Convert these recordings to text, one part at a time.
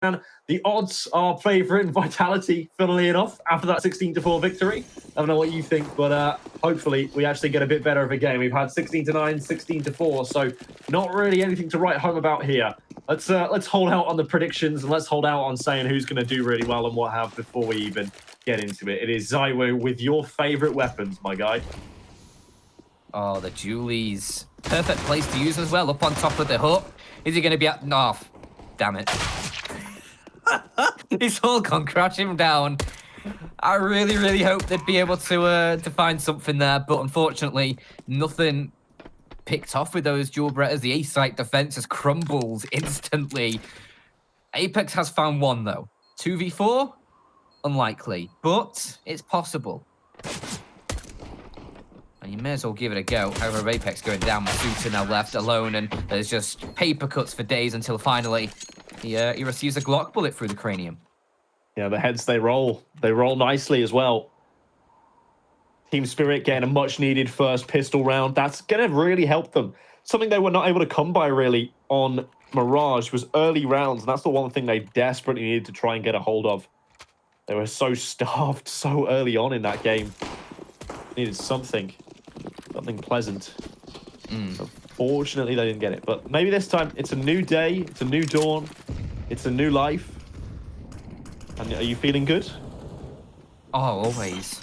The odds are favouring Vitality, funnily enough, after that 16-4 victory. I don't know what you think, but hopefully we actually get a bit better of a game. We've had 16-9, 16-4, so not really anything to write home about here. Let's hold out on the predictions and let's hold out on saying who's going to do really well and what have before we even get into it. It is Zywoo with your favourite weapons, my guy. Oh, the Julies. Perfect place to use as well, up on top of the hook. Is he going to be at... No, damn it. It's all gone crashing down. I really, really hope they'd be able to find something there, but unfortunately, nothing picked off with those dual Bretters. The A-site defense has crumbled instantly. Apex has found one, though. 2v4? Unlikely, but it's possible. And you may as well give it a go. However, Apex going down, Masuta now left alone, and there's just paper cuts for days until finally he receives a Glock bullet through the cranium. Yeah, the heads, they roll. They roll nicely as well. Team Spirit getting a much-needed first pistol round. That's going to really help them. Something they were not able to come by, really, on Mirage was early rounds, and that's the one thing they desperately needed to try and get a hold of. They were so starved so early on in that game. Needed something pleasant. Unfortunately, they didn't get it. But maybe this time, it's a new day, it's a new dawn, it's a new life. And are you feeling good? Oh, always.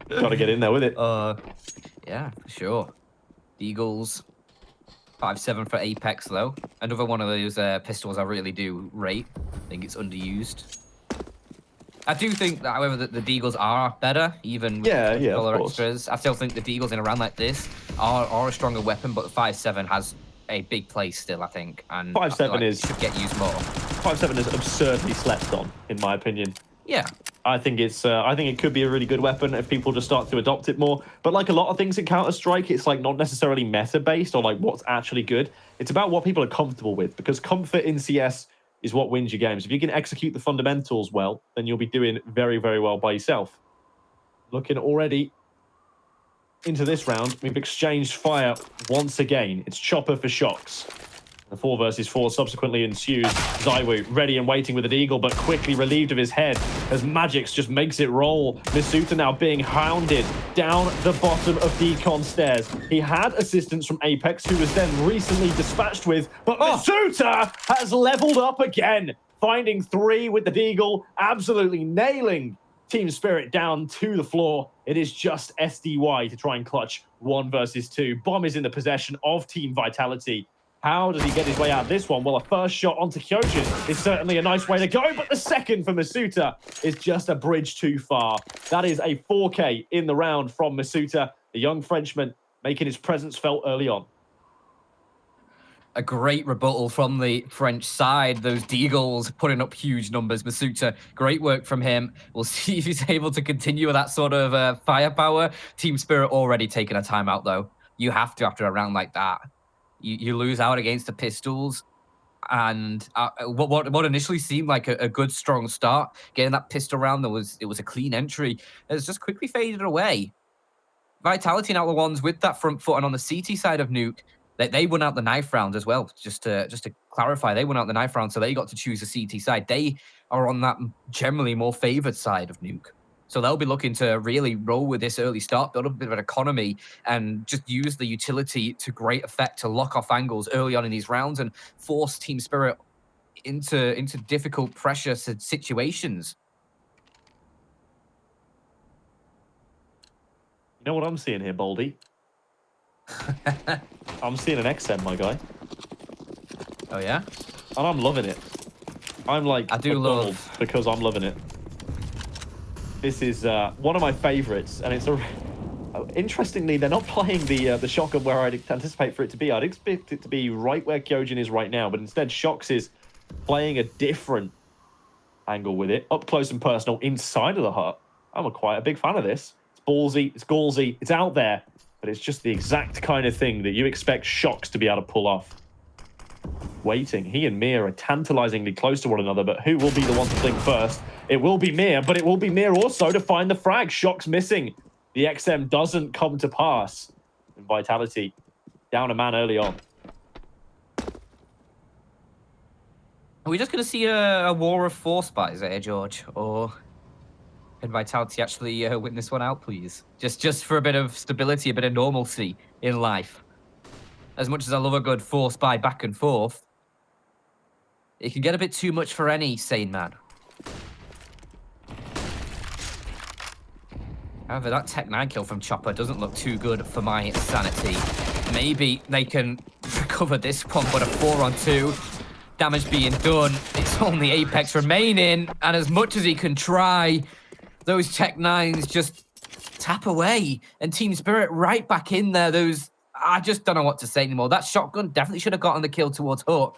Gotta get in there with it. Yeah, for sure. Eagles. 5-7 for Apex, though. Another one of those pistols I really do rate. I think it's underused. I do think that, however, that the Deagles are better, even with dollar extras. I still think the Deagles in a round like this are a stronger weapon, but 5-7 has a big place still, I think. And 5-7 should get used more. 5-7 is absurdly slept on, in my opinion. Yeah. I think it could be a really good weapon if people just start to adopt it more. But like a lot of things in Counter-Strike, it's like not necessarily meta-based or like what's actually good. It's about what people are comfortable with, because comfort in CS is what wins your games. If you can execute the fundamentals well, then you'll be doing very, very well by yourself. Looking already into this round, we've exchanged fire once again. It's Chopper for Shox. The 4 versus 4 subsequently ensues. Zywoo ready and waiting with an eagle, but quickly relieved of his head as Magix just makes it roll. Masuta now being hounded down the bottom of Decon stairs. He had assistance from Apex, who was then recently dispatched with, but Masuta has leveled up again, finding 3 with the Deagle, absolutely nailing Team Spirit down to the floor. It is just SDY to try and clutch 1 versus 2. Bomb is in the possession of Team Vitality. How does he get his way out of this one? Well, a first shot onto Kyojin is certainly a nice way to go, but the second for Masuta is just a bridge too far. That is a 4K in the round from Masuta, the young Frenchman making his presence felt early on. A great rebuttal from the French side. Those Deagles putting up huge numbers. Masuta, great work from him. We'll see if he's able to continue with that sort of firepower. Team Spirit already taking a timeout, though. You have to after a round like that. You lose out against the pistols, and what initially seemed like a good, strong start, getting that pistol round, it was a clean entry, has just quickly faded away. Vitality now the ones with that front foot, and on the CT side of Nuke, they won out the knife round as well. Just to clarify, they won out the knife round, so they got to choose the CT side. They are on that generally more favored side of Nuke. So they'll be looking to really roll with this early start, build up a bit of an economy, and just use the utility to great effect to lock off angles early on in these rounds and force Team Spirit into difficult pressure situations. You know what I'm seeing here, Baldy? I'm seeing an XM, my guy. Oh, yeah? And I'm loving it. I'm like, I do love, because I'm loving it. This is one of my favorites, and it's interestingly, they're not playing the shotgun where I'd anticipate for it to be. I'd expect it to be right where Kyojin is right now, but instead Shox is playing a different angle with it, up close and personal, inside of the hut. I'm quite a big fan of this. It's ballsy, it's gallsy, it's out there, but it's just the exact kind of thing that you expect Shox to be able to pull off. Waiting. He and Mia are tantalizingly close to one another, but who will be the one to blink first? It will be Mia, but it will be Mia also to find the frag. Shox missing. The XM doesn't come to pass. And Vitality down a man early on. we just going to see a war of force spies here, George? Or can Vitality actually win this one out, please? Just for a bit of stability, a bit of normalcy in life. As much as I love a good force spy back and forth, it can get a bit too much for any sane man. However, that Tech 9 kill from Chopper doesn't look too good for my sanity. Maybe they can recover this one, but a 4-on-2. Damage being done. It's only Apex remaining, and as much as he can try, those Tech 9s just tap away. And Team Spirit right back in there. I just don't know what to say anymore. That shotgun definitely should have gotten the kill towards Hut.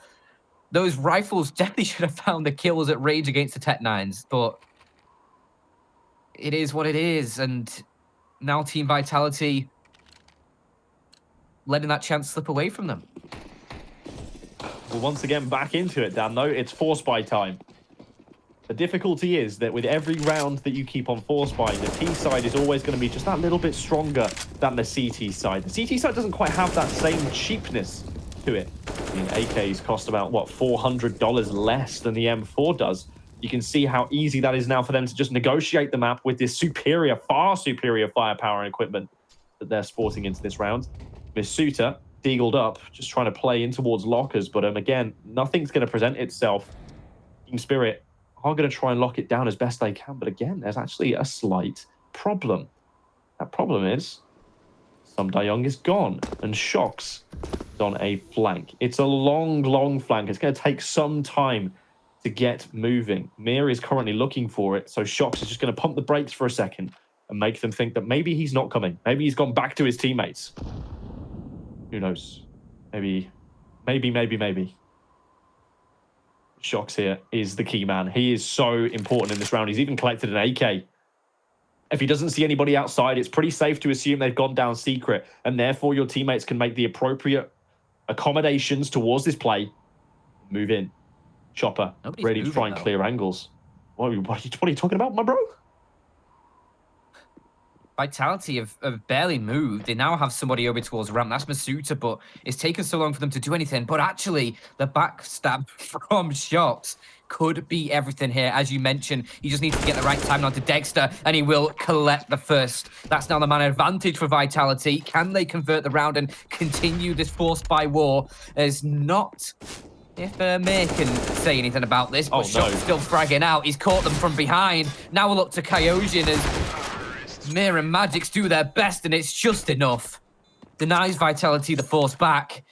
Those rifles definitely should have found the kills at range against the Tech 9s, but it is what it is. And now Team Vitality letting that chance slip away from them. Well, once again, back into it, Dan, though. It's force buy time. The difficulty is that with every round that you keep on force buying, the T side is always going to be just that little bit stronger than the CT side. The CT side doesn't quite have that same cheapness to it. I mean, AKs cost about, what, $400 less than the M4 does. You can see how easy that is now for them to just negotiate the map with this superior, far superior firepower and equipment that they're sporting into this round. Masuta deagled up, just trying to play in towards lockers, but again, nothing's going to present itself. Team Spirit are going to try and lock it down as best they can, but again, there's actually a slight problem. That problem is Sum Dayong is gone, and Shocks is on a flank. It's a long flank. It's going to take some time to get moving. Mir is currently looking for it, so Shocks is just going to pump the brakes for a second and make them think that maybe he's not coming. Maybe he's gone back to his teammates. Who knows? Maybe. Shocks here is the key man. He is so important in this round. He's even collected an AK. If he doesn't see anybody outside, it's pretty safe to assume they've gone down secret, and therefore your teammates can make the appropriate accommodations towards this play. Move in. Chopper, ready to try and clear angles. What are you talking about, my bro? Vitality have barely moved. They now have somebody over towards ramp. That's Masuta, but it's taken so long for them to do anything. But actually, the backstab from Shocks could be everything here. As you mentioned, he just needs to get the right timing onto Dexter, and he will collect the first. That's now the man advantage for Vitality. Can they convert the round and continue this force by war? There's not... If Mir can say anything about this, but Shocks still fragging out. He's caught them from behind. Now we'll look to Kyojin as Mir and Magix do their best, and it's just enough. Denies Vitality the force back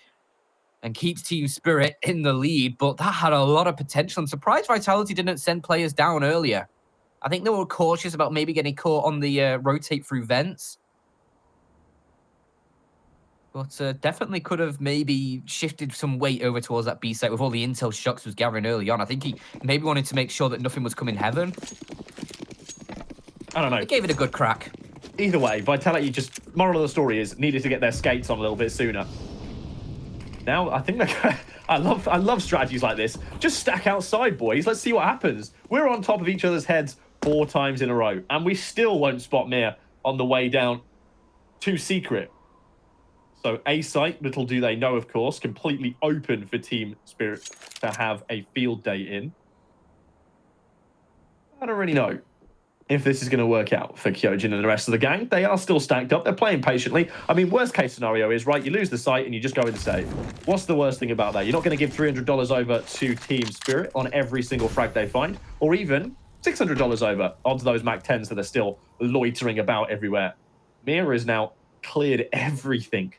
and keeps Team Spirit in the lead, but that had a lot of potential. I'm surprised Vitality didn't send players down earlier. I think they were cautious about maybe getting caught on the rotate through vents. But definitely could have maybe shifted some weight over towards that B site with all the intel Shocks was gathering early on. I think he maybe wanted to make sure that nothing was coming heaven. I don't know. It gave it a good crack. Either way, Vitality just, moral of the story is, needed to get their skates on a little bit sooner. Now, I think I love strategies like this. Just stack outside, boys. Let's see what happens. We're on top of each other's heads 4 times in a row, and we still won't spot Mir on the way down to secret. So A site, little do they know, of course, completely open for Team Spirit to have a field day in. I don't really know if this is going to work out for Kyojin and the rest of the gang. They are still stacked up. They're playing patiently. I mean, worst case scenario is, right, you lose the site and you just go and save. What's the worst thing about that? You're not going to give $300 over to Team Spirit on every single frag they find, or even $600 over onto those MAC-10s that are still loitering about everywhere. Mir is now cleared everything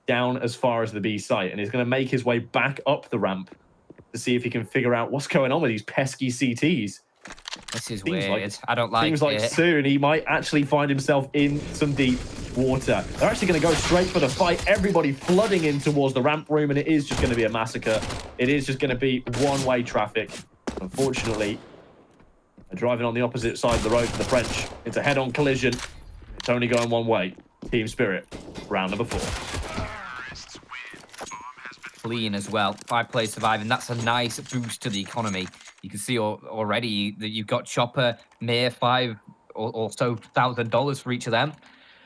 down as far as the B site, and he's going to make his way back up the ramp to see if he can figure out what's going on with these pesky CTs. This is weird. I don't like it. Seems like soon he might actually find himself in some deep water. They're actually going to go straight for the fight. Everybody flooding in towards the ramp room, and it is just going to be a massacre. It is just going to be one-way traffic. Unfortunately, they're driving on the opposite side of the road for the French. It's a head-on collision. It's only going one way. Team Spirit, round number 4. Clean as well. 5 players surviving. That's a nice boost to the economy. You can see already that you've got Chopper, Mir, $5 or so $1,000 for each of them.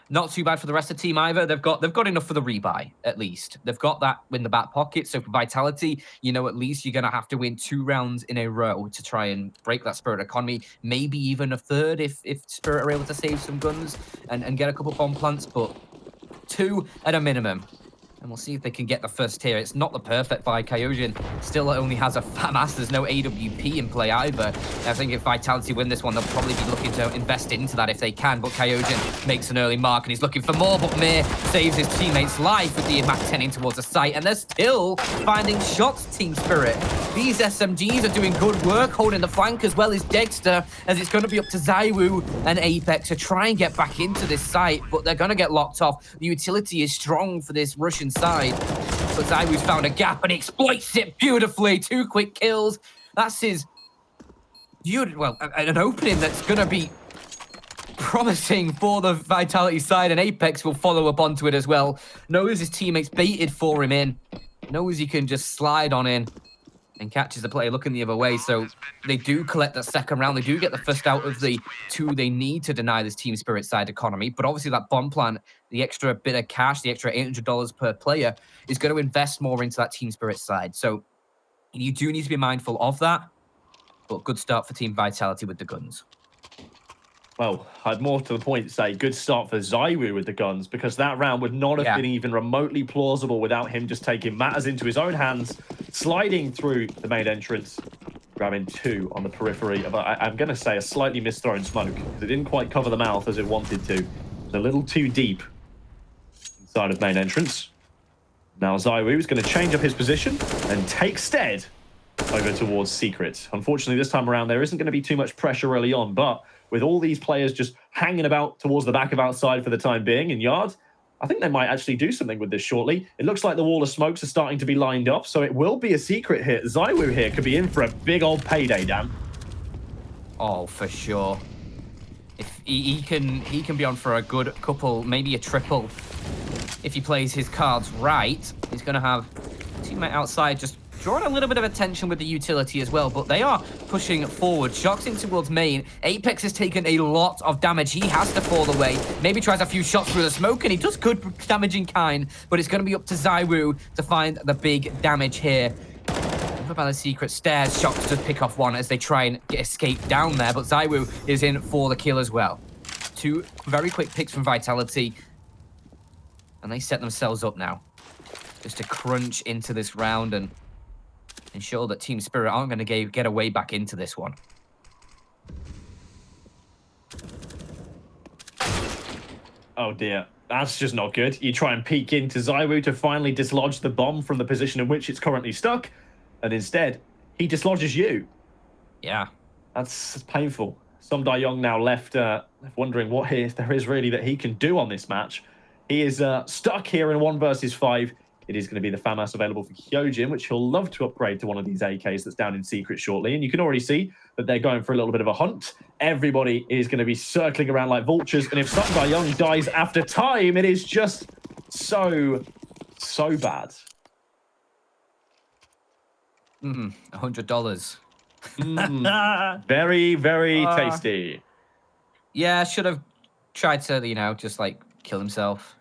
Not too bad for the rest of the team either. They've got enough for the rebuy, at least. They've got that in the back pocket. So for Vitality, you know, at least you're going to have to win 2 rounds in a row to try and break that Spirit economy. Maybe even a third if Spirit are able to save some guns and get a couple bomb plants. But 2 at a minimum. And we'll see if they can get the first tier. It's not the perfect buy. Kyojin still only has a fat mass. There's no AWP in play either. I think if Vitality win this one, they'll probably be looking to invest into that if they can. But Kyojin makes an early mark and he's looking for more. But Mir saves his teammate's life with the Mac 10 towards the site. And they're still finding shots, Team Spirit. These SMGs are doing good work, holding the flank as well as Dexter, as it's going to be up to Zywoo and Apex to try and get back into this site. But they're going to get locked off. The utility is strong for this Russian side, but Zywoo's found a gap and exploits it beautifully. 2 quick kills. That's his, well, an opening that's going to be promising for the Vitality side, and Apex will follow up onto it as well. Knows his teammates baited for him in, knows he can just slide on in and catches the player looking the other way. So they do collect that second round. They do get the first out of the 2 they need to deny this Team Spirit side economy. But obviously that bomb plant, the extra bit of cash, the extra $800 per player is going to invest more into that Team Spirit side. So you do need to be mindful of that. But good start for Team Vitality with the guns. Well, I'd more to the point say good start for Zywoo with the guns, because that round would not have been even remotely plausible without him just taking matters into his own hands, sliding through the main entrance, grabbing 2 on the periphery of, I'm going to say, a slightly misthrown smoke, because it didn't quite cover the mouth as it wanted to. It was a little too deep inside of main entrance. Now Zywoo is going to change up his position and take stead over towards Secret. Unfortunately, this time around, there isn't going to be too much pressure early on, but with all these players just hanging about towards the back of outside for the time being in yard, I think they might actually do something with this shortly. It looks like the wall of smokes are starting to be lined up, so it will be a secret hit. Zywoo here could be in for a big old payday, Dan. Oh, for sure. If he can be on for a good couple, maybe a triple. If he plays his cards right, he's going to have a teammate outside just drawing a little bit of attention with the utility as well, but they are pushing forward. Shocks in towards main. Apex has taken a lot of damage. He has to fall away. Maybe tries a few shots through the smoke, and he does good damage in kind, but it's going to be up to Zywoo to find the big damage here. What about the secret stairs? Shocks to pick off one as they try and escape down there, but Zywoo is in for the kill as well. 2 very quick picks from Vitality, and they set themselves up now just to crunch into this round and ensure that Team Spirit aren't going to get away back into this one. Oh dear, that's just not good. You try and peek into Zywoo to finally dislodge the bomb from the position in which it's currently stuck, and instead, he dislodges you. Yeah. That's painful. Som Dae-young now left wondering what there is really that he can do on this match. He is stuck here in 1 versus 5. It is going to be the FAMAS available for Kyojin, which he'll love to upgrade to one of these AKs that's down in secret shortly. And you can already see that they're going for a little bit of a hunt. Everybody is going to be circling around like vultures. And if Som Dae-young dies after time, it is just so bad. $100. Very, very tasty. Yeah, should have tried to, just like kill himself.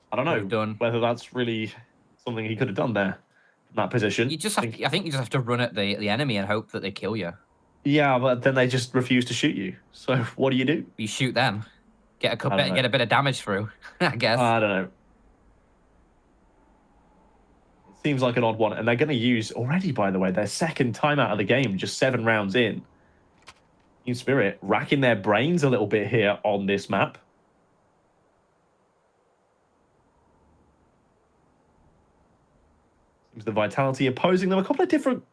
I don't know whether that's really something he could have done there in that position. You just have I think you just have to run at the enemy and hope that they kill you. Yeah, but then they just refuse to shoot you. So what do? You shoot them. Get a bit of damage through, I guess. I don't know. It seems like an odd one. And they're going to use already, by the way, their second time out of the game, just 7 rounds in. Team Spirit racking their brains a little bit here on this map. The Vitality opposing them a couple of different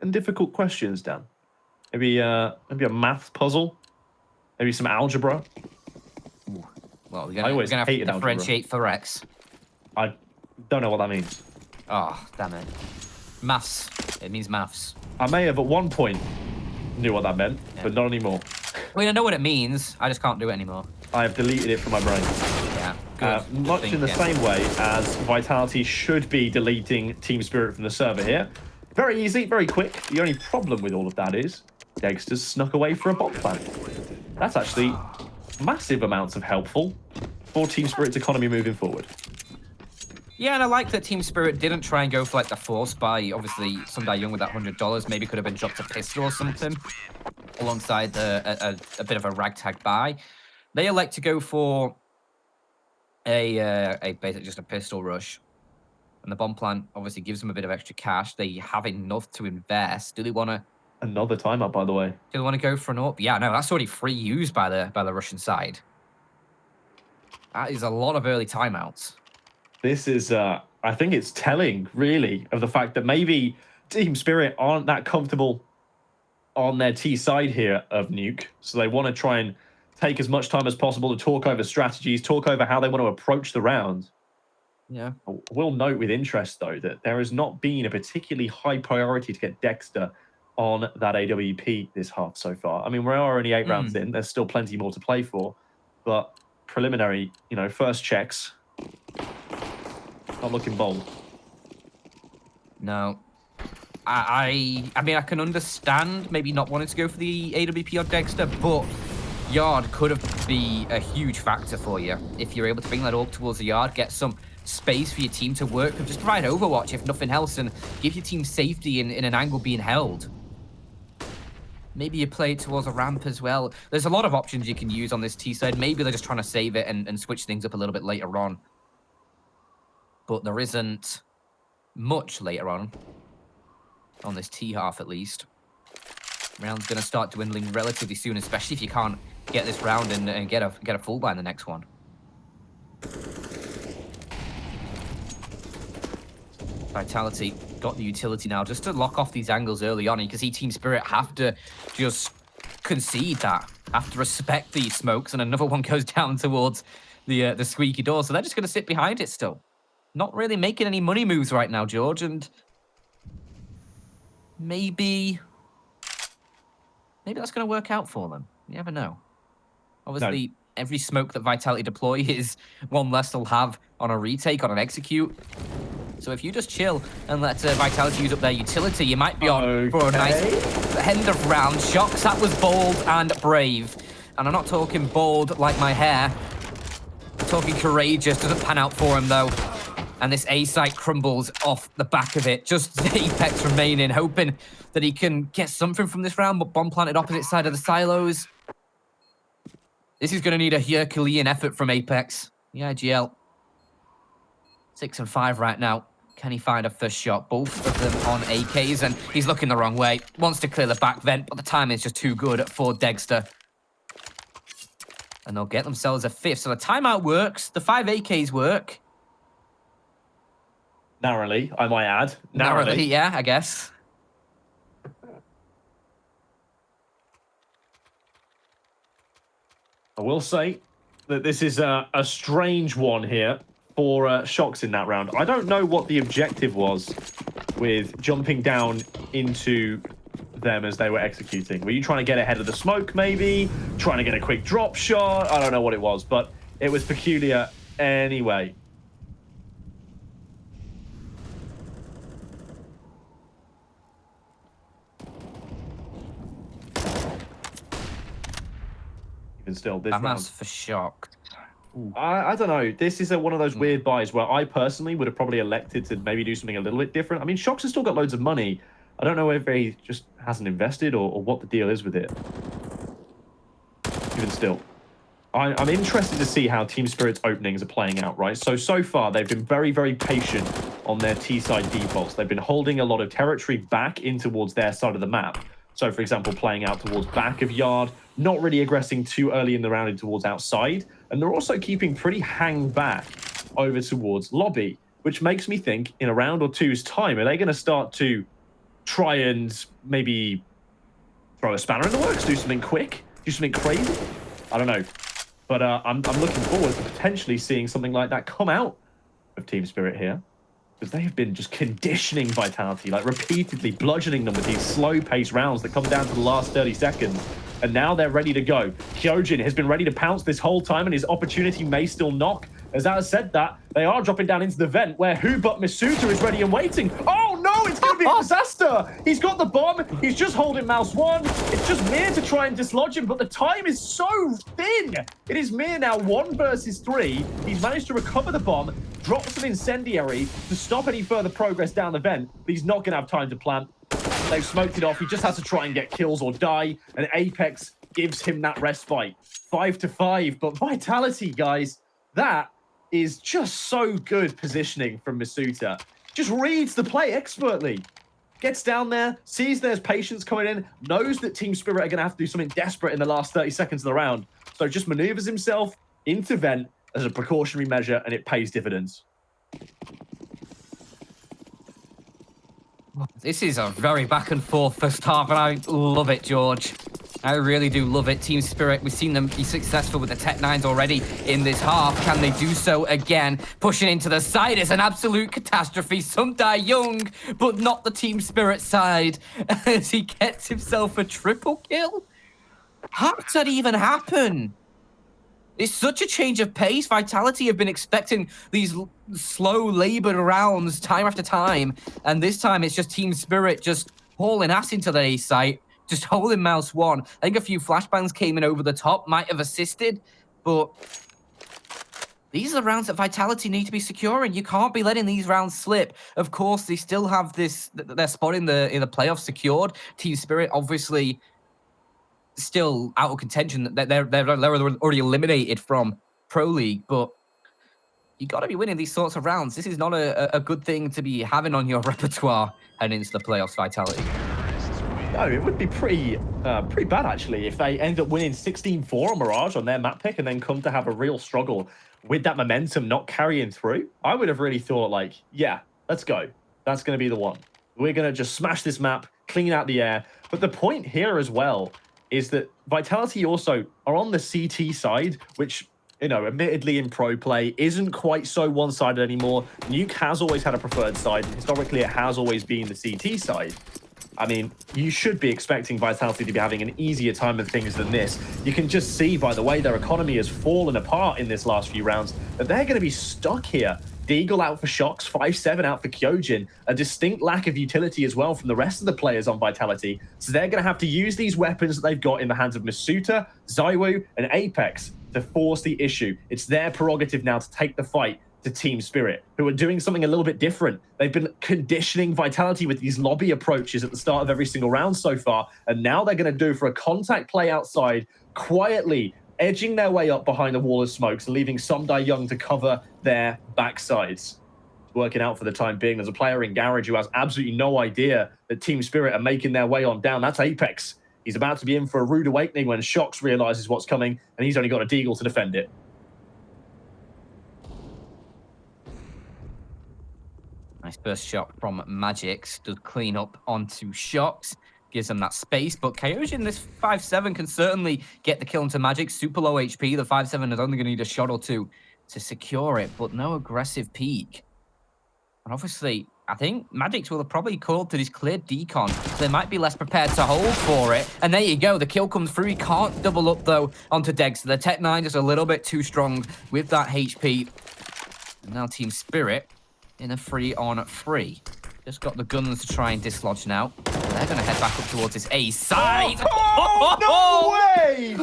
and difficult questions, Dan. Maybe a math puzzle, maybe some algebra. Ooh. Well, we're gonna have to differentiate for X. I don't know what that means. Oh, damn it. Maths. It means maths. I may have at one point knew what that meant, but not anymore. I mean, I know what it means. I just can't do it anymore. I have deleted it from my brain. Yeah. Much in the same way as Vitality should be deleting Team Spirit from the server here. Very easy, very quick. The only problem with all of that is Dexter's snuck away for a bomb plant. That's actually massive amounts of helpful for Team Spirit's economy moving forward. Yeah, and I like that Team Spirit didn't try and go for like the force buy. Obviously, Sundai Young with that $100 maybe could have been dropped a pistol or something alongside a bit of a ragtag buy. They elect to go for a basically just a pistol rush. And the bomb plan obviously gives them a bit of extra cash. They have enough to invest. Do they want to? Another timeout, by the way. Do they want to go for an up? Yeah, no, that's already free used by the Russian side. That is a lot of early timeouts. This is, I think it's telling, really, of the fact that maybe Team Spirit aren't that comfortable on their T side here of Nuke. So they want to try and take as much time as possible to talk over strategies, talk over how they want to approach the round. Yeah. I will note with interest, though, that there has not been a particularly high priority to get Dexter on that AWP this half so far. I mean, we're only 8 rounds in. There's still plenty more to play for. But preliminary, you know, first checks, not looking bold. No. I mean, I can understand maybe not wanting to go for the AWP on Dexter, but Yard could have been a huge factor for you. If you're able to bring that up towards the Yard, get some space for your team to work with, just provide Overwatch, if nothing else, and give your team safety in an angle being held. Maybe you play it towards a ramp as well. There's a lot of options you can use on this T side. Maybe they're just trying to save it and switch things up a little bit later on. But there isn't much later on this T half, at least. Round's going to start dwindling relatively soon, especially if you can't get this round and get a full buy in the next one. Vitality got the utility now just to lock off these angles early on. You can see Team Spirit have to just concede that, have to respect these smokes, and another one goes down towards the squeaky door. So they're just going to sit behind it still. Not really making any money moves right now, George, and maybe that's going to work out for them. You never know. Obviously, every smoke that Vitality deploy is one less they'll have on a retake, on an execute. So if you just chill and let Vitality use up their utility, you might be on for a nice end of round. Shocks, that was bold and brave. And I'm not talking bold like my hair. I'm talking courageous. Doesn't pan out for him, though. And this A site crumbles off the back of it. Just Apex remaining, hoping that he can get something from this round, but bomb planted opposite side of the silos. This is going to need a Herculean effort from Apex. The IGL. 6 and 5 right now. Can he find a first shot? Both of them on AKs, and he's looking the wrong way. Wants to clear the back vent, but the timing is just too good for Dexter. And they'll get themselves a 5th. So the timeout works. The 5 AKs work. Narrowly, I might add. Narrowly, yeah, I guess. I will say that this is a strange one here for Shocks in that round. I don't know what the objective was with jumping down into them as they were executing. Were you trying to get ahead of the smoke, maybe? Trying to get a quick drop shot? I don't know what it was, but it was peculiar anyway. Even still, this round for Shock. I don't know. This is one of those weird buys where I personally would have probably elected to maybe do something a little bit different. I mean, Shocks has still got loads of money. I don't know if he just hasn't invested or what the deal is with it. Even still, I'm interested to see how Team Spirit's openings are playing out, right? So far, they've been very, very patient on their T-side defaults. They've been holding a lot of territory back in towards their side of the map. So, for example, playing out towards back of Yard, not really aggressing too early in the round towards outside. And they're also keeping pretty hang back over towards lobby, which makes me think in a round or two's time, are they going to start to try and maybe throw a spanner in the works, do something quick, do something crazy? I don't know. But I'm looking forward to potentially seeing something like that come out of Team Spirit here. Because they have been just conditioning Vitality, like repeatedly bludgeoning them with these slow-paced rounds that come down to the last 30 seconds. And now they're ready to go. Hyojin has been ready to pounce this whole time, and his opportunity may still knock. As I said that, they are dropping down into the vent, where who but Masuta is ready and waiting. Oh no, it's going to be complete disaster. He's got the bomb. He's just holding mouse 1. It's just Mir to try and dislodge him, but the time is so thin. It is Mir now 1 versus 3. He's managed to recover the bomb, drops an incendiary to stop any further progress down the vent, but he's not going to have time to plant. They've smoked it off. He just has to try and get kills or die, and Apex gives him that respite. 5-5, but Vitality, guys, that is just so good positioning from Masuta. Just reads the play expertly. Gets down there, sees there's patience coming in, knows that Team Spirit are going to have to do something desperate in the last 30 seconds of the round. So just maneuvers himself into vent as a precautionary measure, and it pays dividends. This is a very back and forth first half, and I love it, George. I really do love it. Team Spirit, we've seen them be successful with the Tech 9s already in this half. Can they do so again? Pushing into the side is an absolute catastrophe. Some die young, but not the Team Spirit side, as he gets himself a triple kill. How did that even happen? It's such a change of pace. Vitality have been expecting these slow, labored rounds time after time, and this time it's just Team Spirit just hauling ass into the A site, just holding mouse 1. I think a few flashbangs came in over the top, might have assisted, but these are the rounds that Vitality need to be securing. You can't be letting these rounds slip. Of course, they still have their spot in the playoffs secured. Team Spirit, obviously, still out of contention. They're already eliminated from Pro League, but you got to be winning these sorts of rounds. This is not a good thing to be having on your repertoire heading into the playoffs, Vitality. No, it would be pretty bad, actually, if they end up winning 16-4 on Mirage on their map pick and then come to have a real struggle with that momentum not carrying through. I would have really thought, like, yeah, let's go. That's going to be the one. We're going to just smash this map, clean out the air. But the point here as well is that Vitality also are on the CT side, which, you know, admittedly in pro play isn't quite so one-sided anymore. Nuke has always had a preferred side. Historically, it has always been the CT side. I mean, you should be expecting Vitality to be having an easier time of things than this. You can just see by the way their economy has fallen apart in this last few rounds that they're going to be stuck here. Deagle out for Shox, 5-7 out for Kyojin, a distinct lack of utility as well from the rest of the players on Vitality. So they're going to have to use these weapons that they've got in the hands of Masuta, ZywOo, and Apex to force the issue. It's their prerogative now to take the fight to Team Spirit, who are doing something a little bit different. They've been conditioning Vitality with these lobby approaches at the start of every single round so far, and now they're going to do for a contact play outside, quietly edging their way up behind the wall of smokes, leaving some die young to cover their backsides. Working out for the time being. There's a player in Garage who has absolutely no idea that Team Spirit are making their way on down. That's Apex. He's about to be in for a rude awakening when Shox realizes what's coming, and he's only got a Deagle to defend it. Nice first shot from Magix. Does clean up onto Shox. Gives them that space. But Kyojin, this 5-7 can certainly get the kill into Magix. Super low HP. The 5-7 is only going to need a shot or two to secure it. But no aggressive peek. And obviously, I think Magix will have probably called to this cleared decon. So they might be less prepared to hold for it. And there you go. The kill comes through. He can't double up, though, onto Dexter. The Tech 9 just a little bit too strong with that HP. And now Team Spirit in a 3-on-3. Just got the guns to try and dislodge now. They're going to head back up towards this A side. Oh, no way!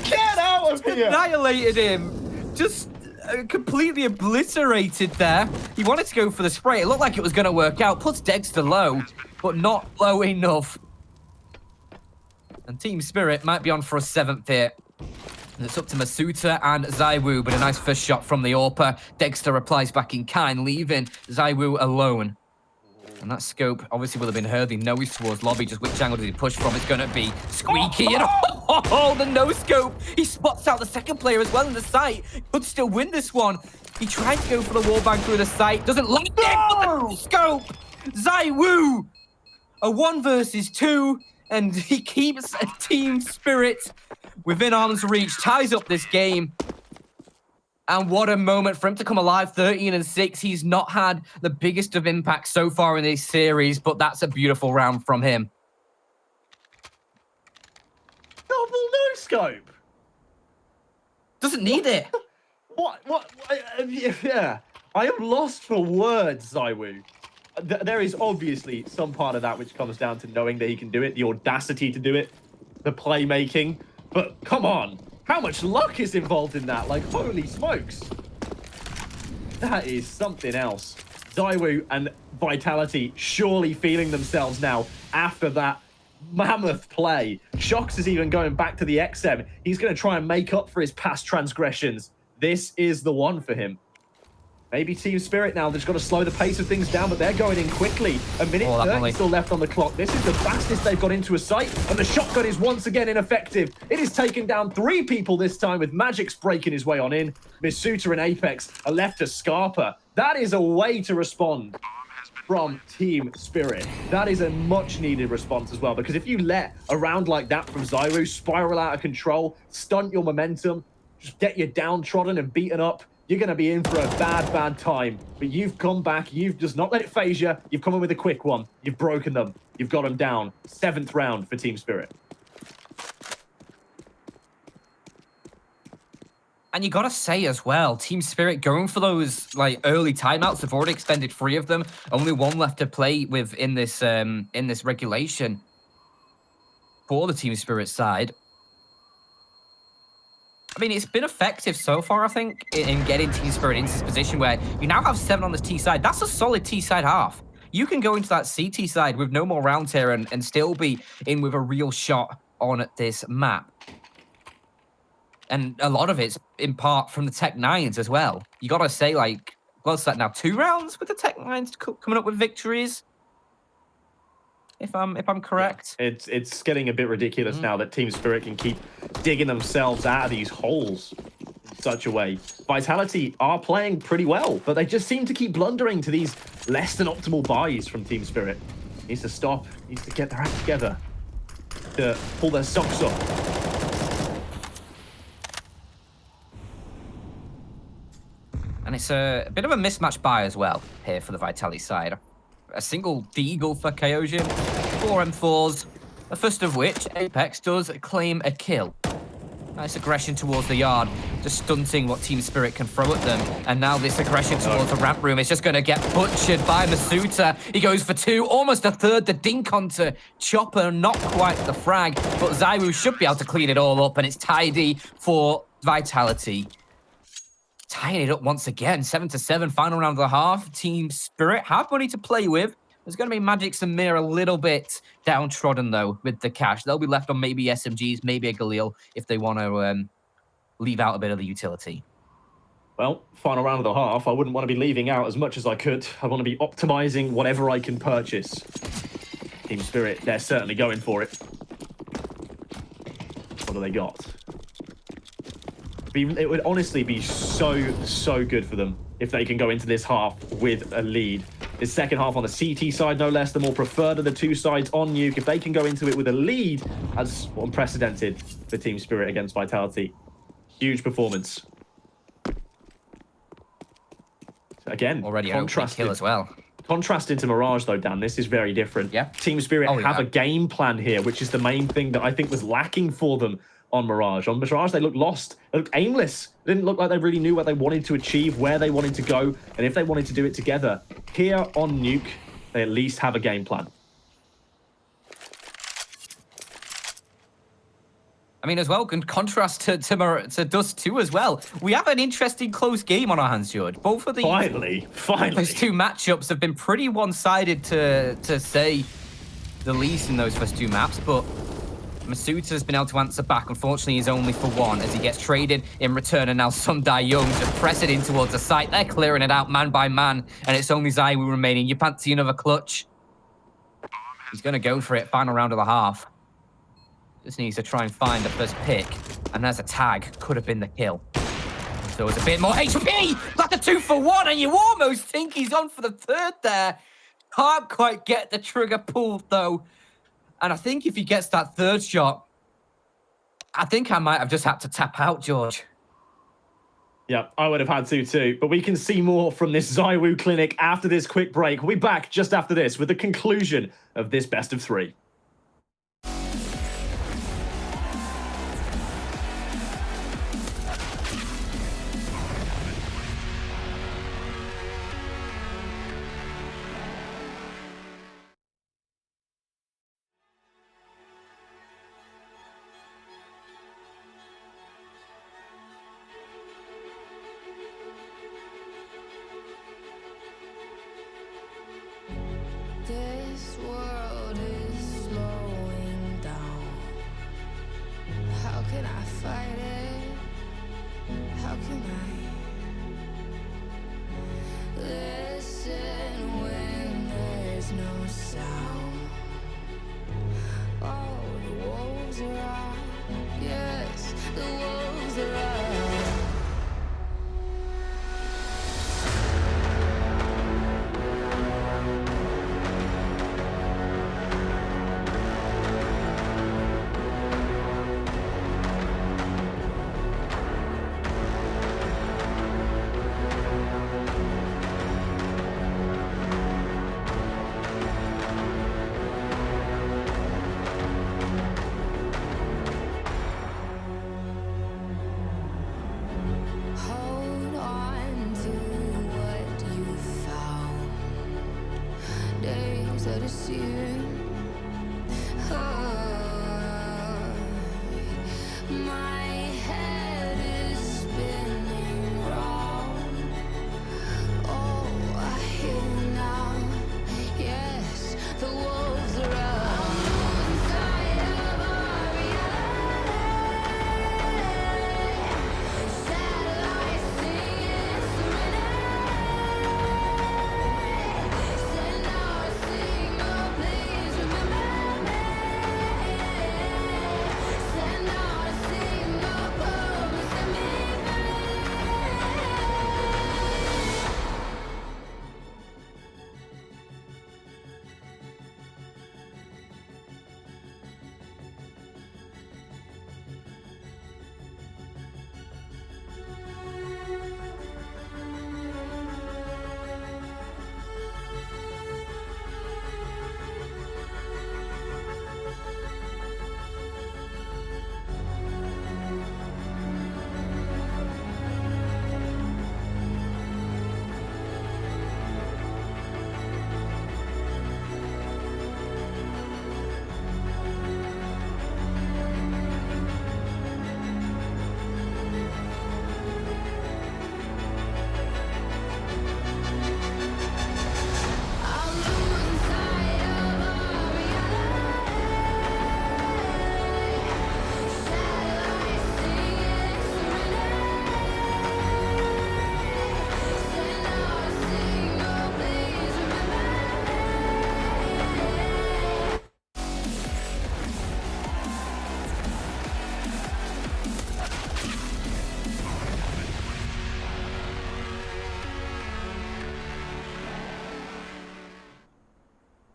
Get out of here! Annihilated him. Just completely obliterated there. He wanted to go for the spray. It looked like it was going to work out. Puts Dexter low, but not low enough. And Team Spirit might be on for a 7th here. And it's up to Masuta and ZywOo, but a nice first shot from the AWPer. Dexter replies back in kind, leaving ZywOo alone. And that scope obviously will have been heard. He knows towards lobby. Just which angle did he push from? It's going to be Squeaky. And the no scope. He spots out the second player as well in the site. Could still win this one. He tried to go for the wallbang through the site. Doesn't like it. But the scope. ZywOo. A 1 versus 2. And he keeps a Team Spirit within arm's reach. Ties up this game. And what a moment for him to come alive, 13-6. He's not had the biggest of impacts so far in this series, but that's a beautiful round from him. Double no scope. Doesn't need it. What? Yeah. I am lost for words, ZywOo. there is obviously some part of that which comes down to knowing that he can do it, the audacity to do it, the playmaking. But come on, how much luck is involved in that? Like, holy smokes. That is something else. ZywOo and Vitality surely feeling themselves now after that mammoth play. Shox is even going back to the XM. He's going to try and make up for his past transgressions. This is the one for him. Maybe Team Spirit now, they've just got to slow the pace of things down, but they're going in quickly. A minute 30 still left on the clock. This is the fastest they've got into a site, and the shotgun is once again ineffective. It is taken down 3 people this time, with Magix breaking his way on in. Misuta and Apex are left to Scarpa. That is a way to respond from Team Spirit. That is a much-needed response as well, because if you let a round like that from ZywOo spiral out of control, stunt your momentum, just get you downtrodden and beaten up, you're going to be in for a bad, bad time. But you've come back. You've just not let it phase you. You've come in with a quick one. You've broken them. You've got them down. 7th round for Team Spirit. And you got to say as well, Team Spirit going for those like early timeouts. They've already extended 3 of them. Only 1 left to play with in this regulation for the Team Spirit side. I mean, it's been effective so far, I think, in getting Team Spirit into this position where you now have 7 on this T side. That's a solid T side half. You can go into that CT side with no more rounds here and still be in with a real shot on this map. And a lot of it's in part from the Tech 9s as well. You got to say, like, what's that now? 2 rounds with the Tech 9s coming up with victories? If I'm correct. Yeah. It's getting a bit ridiculous now that Team Spirit can keep digging themselves out of these holes in such a way. Vitality are playing pretty well, but they just seem to keep blundering to these less than optimal buys from Team Spirit. Needs to stop, needs to get their act together, to pull their socks off. And it's a bit of a mismatch buy as well here for the Vitality side. A single Deagle for Kyojin, 4 M4s, the first of which Apex does claim a kill. Nice aggression towards the yard, just stunting what Team Spirit can throw at them. And now this aggression towards the ramp room is just going to get butchered by Misuta. He goes for 2, almost a third. The dink onto Chopper, not quite the frag, but ZywOo should be able to clean it all up, and it's tidy for Vitality. Tying it up once again, 7-7, final round of the half. Team Spirit have money to play with. There's going to be Magix and Mir a little bit downtrodden, though, with the cash. They'll be left on maybe SMGs, maybe a Galil, if they want to leave out a bit of the utility. Well, final round of the half. I wouldn't want to be leaving out as much as I could. I want to be optimizing whatever I can purchase. Team Spirit, they're certainly going for it. What do they got? It would honestly be so good for them if they can go into this half with a lead. This second half on the CT side, no less, the more preferred of the 2 sides on Nuke. If they can go into it with a lead, that's unprecedented for Team Spirit against Vitality. Huge performance. Again, already contrasted kill as well. Contrasted to Mirage, though, Dan, this is very different. Yeah. Team Spirit have a game plan here, which is the main thing that I think was lacking for them on Mirage. On Mirage, they looked lost. They looked aimless. They didn't look like they really knew what they wanted to achieve, where they wanted to go, and if they wanted to do it together. Here on Nuke, they at least have a game plan. I mean, as well, in contrast to Dust 2 as well, we have an interesting close game on our hands, George. Both of these... Finally. Those 2 matchups have been pretty one-sided to say the least in those first 2 maps, but Masuta's been able to answer back. Unfortunately, he's only for 1 as he gets traded in return, and now Sundai Young just press it in towards the site. They're clearing it out man by man, and it's only ZywOo remaining. You fancy another clutch? He's going to go for it. Final round of the half. Just needs to try and find the first pick, and there's a tag. Could have been the kill. So it's a bit more HP. Like a 2 for 1, and you almost think he's on for the 3rd there. Can't quite get the trigger pulled, though. And I think if he gets that 3rd shot, I think I might have just had to tap out, George. Yeah, I would have had to too. But we can see more from this ZywOo clinic after this quick break. We'll be back just after this with the conclusion of this best of 3.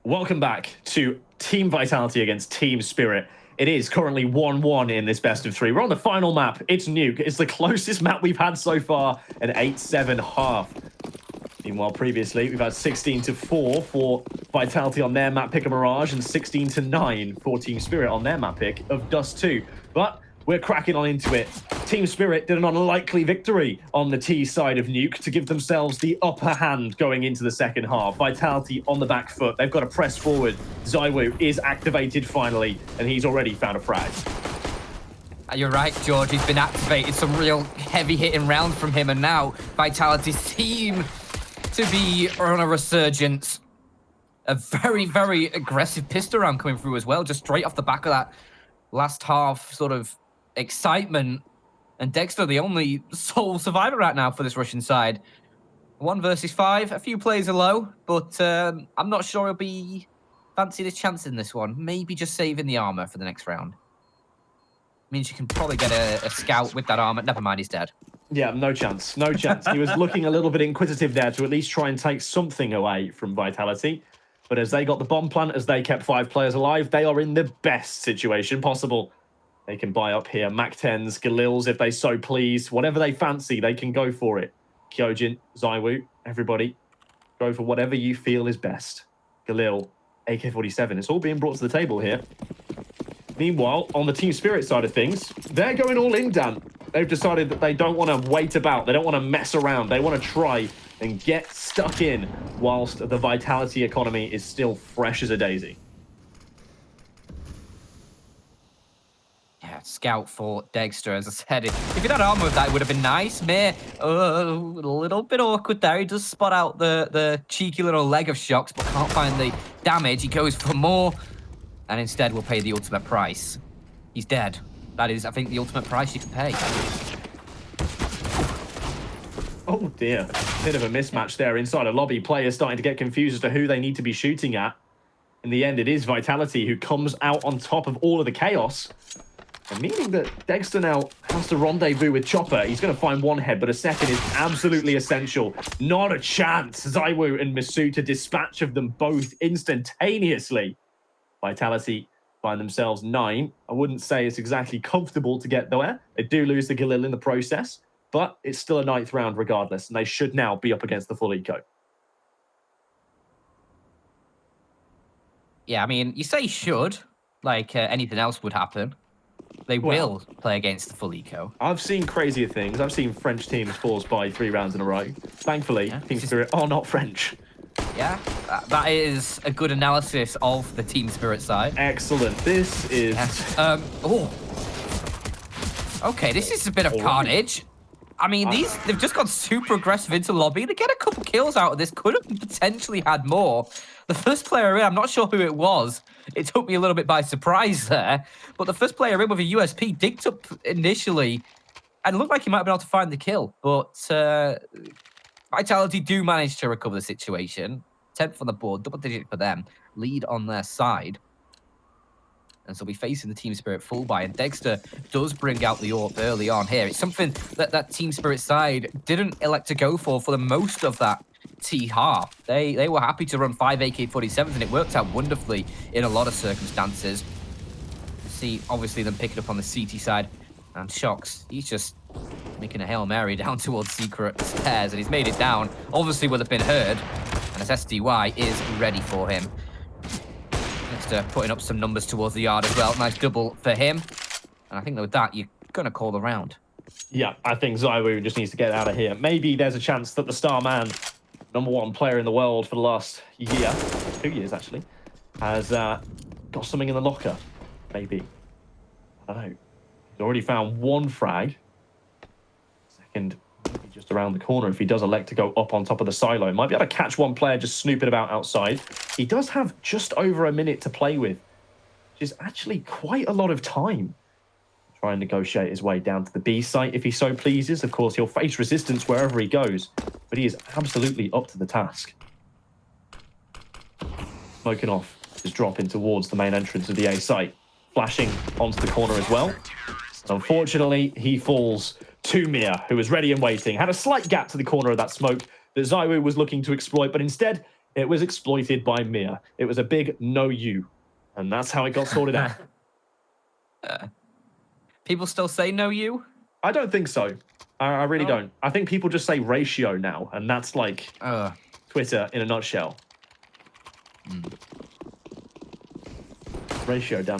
Welcome back to Team Vitality against Team Spirit. It is currently 1-1 in this best of 3. We're on the final map. It's Nuke. It's the closest map we've had so far, an 8-7 half. Meanwhile, previously, we've had 16-4 for Vitality on their map pick of Mirage and 16-9 for Team Spirit on their map pick of Dust 2. But we're cracking on into it. Team Spirit did an unlikely victory on the T side of Nuke to give themselves the upper hand going into the second half. Vitality on the back foot. They've got to press forward. ZywOo is activated finally, and he's already found a frag. You're right, George. He's been activated. Some real heavy-hitting rounds from him, and now Vitality seem to be on a resurgence. A very, very aggressive pistol round coming through as well, just straight off the back of that last half sort of excitement. And Dexter, the only sole survivor right now for this Russian side. 1 versus 5. A few players are low, but I'm not sure he'll be fancy his chance in this one. Maybe just saving the armor for the next round. Means you can probably get a scout with that armor. Never mind, he's dead. Yeah, no chance. No chance. He was looking a little bit inquisitive there to at least try and take something away from Vitality. But as they got the bomb plant, as they kept 5 players alive, they are in the best situation possible. They can buy up here Mac-10s, Galils if they so please. Whatever they fancy, they can go for it. Kyojin, ZywOo, everybody, go for whatever you feel is best. Galil, AK-47, it's all being brought to the table here. Meanwhile, on the Team Spirit side of things, they're going all in, Dan. They've decided that they don't want to wait about. They don't want to mess around. They want to try and get stuck in whilst the Vitality economy is still fresh as a daisy. Yeah, scout for Dexter, as I said. If he had armor with that, it would have been nice. May, a little bit awkward there. He does spot out the cheeky little leg of shocks, but can't find the damage. He goes for more, and instead will pay the ultimate price. He's dead. That is, I think, the ultimate price you can pay. Oh dear, bit of a mismatch there inside a lobby. Players starting to get confused as to who they need to be shooting at. In the end, it is Vitality who comes out on top of all of the chaos. And meaning that Dexter now has to rendezvous with Chopper. He's going to find one head, but a second is absolutely essential. Not a chance. ZywOo and Masuta dispatch of them both instantaneously. Vitality find themselves 9. I wouldn't say it's exactly comfortable to get there. They do lose the Galil in the process, but it's still a 9th round regardless, and they should now be up against the full eco. Yeah, I mean, you say should, like anything else would happen. They will play against the full eco. I've seen crazier things. I've seen French teams forced by 3 rounds in a row. Thankfully, Team Spirit are not French. Yeah, that is a good analysis of the Team Spirit side. Excellent. This is... Oh. Okay, this is a bit of carnage. I mean, they've just gone super aggressive into lobby. They get a couple kills out of this. Could have potentially had more. The first player in, I'm not sure who it was. It took me a little bit by surprise there. But the first player in with a USP digged up initially and looked like he might have been able to find the kill. But Vitality do manage to recover the situation. 10th on the board, double digit for them. Lead on their side. And so we'll be facing the Team Spirit full buy. And Dexter does bring out the AWP early on here. It's something that that Team Spirit side didn't elect to go for the most of that T half. They were happy to run 5 AK-47s, and it worked out wonderfully in a lot of circumstances. You see, obviously, them picking up on the CT side. And Shox, he's just making a Hail Mary down towards secret stairs, and he's made it down. Obviously, will have been heard. And his SDY is ready for him. Putting up some numbers towards the yard as well. Nice double for him. And I think that with that, you're going to call the round. Yeah, I think ZywOo just needs to get out of here. Maybe there's a chance that the star man, #1 player in the world for the last year, 2 years actually, has got something in the locker. Maybe. I don't know. He's already found 1 frag. Second, maybe just around the corner if he does elect to go up on top of the silo. Might be able to catch 1 player just snooping about outside. He does have just over a minute to play with, which is actually quite a lot of time. Try and negotiate his way down to the B site if he so pleases. Of course, he'll face resistance wherever he goes, but he is absolutely up to the task. Smoking off is dropping towards the main entrance of the A site, flashing onto the corner as well. Unfortunately, he falls to Mia, who was ready and waiting. Had a slight gap to the corner of that smoke that ZywOo was looking to exploit, but instead, it was exploited by Mia. It was a big no you, and that's how it got sorted out. People still say no you? I don't think so. I really don't. I think people just say ratio now, and that's like Twitter in a nutshell. Ratio, Dan.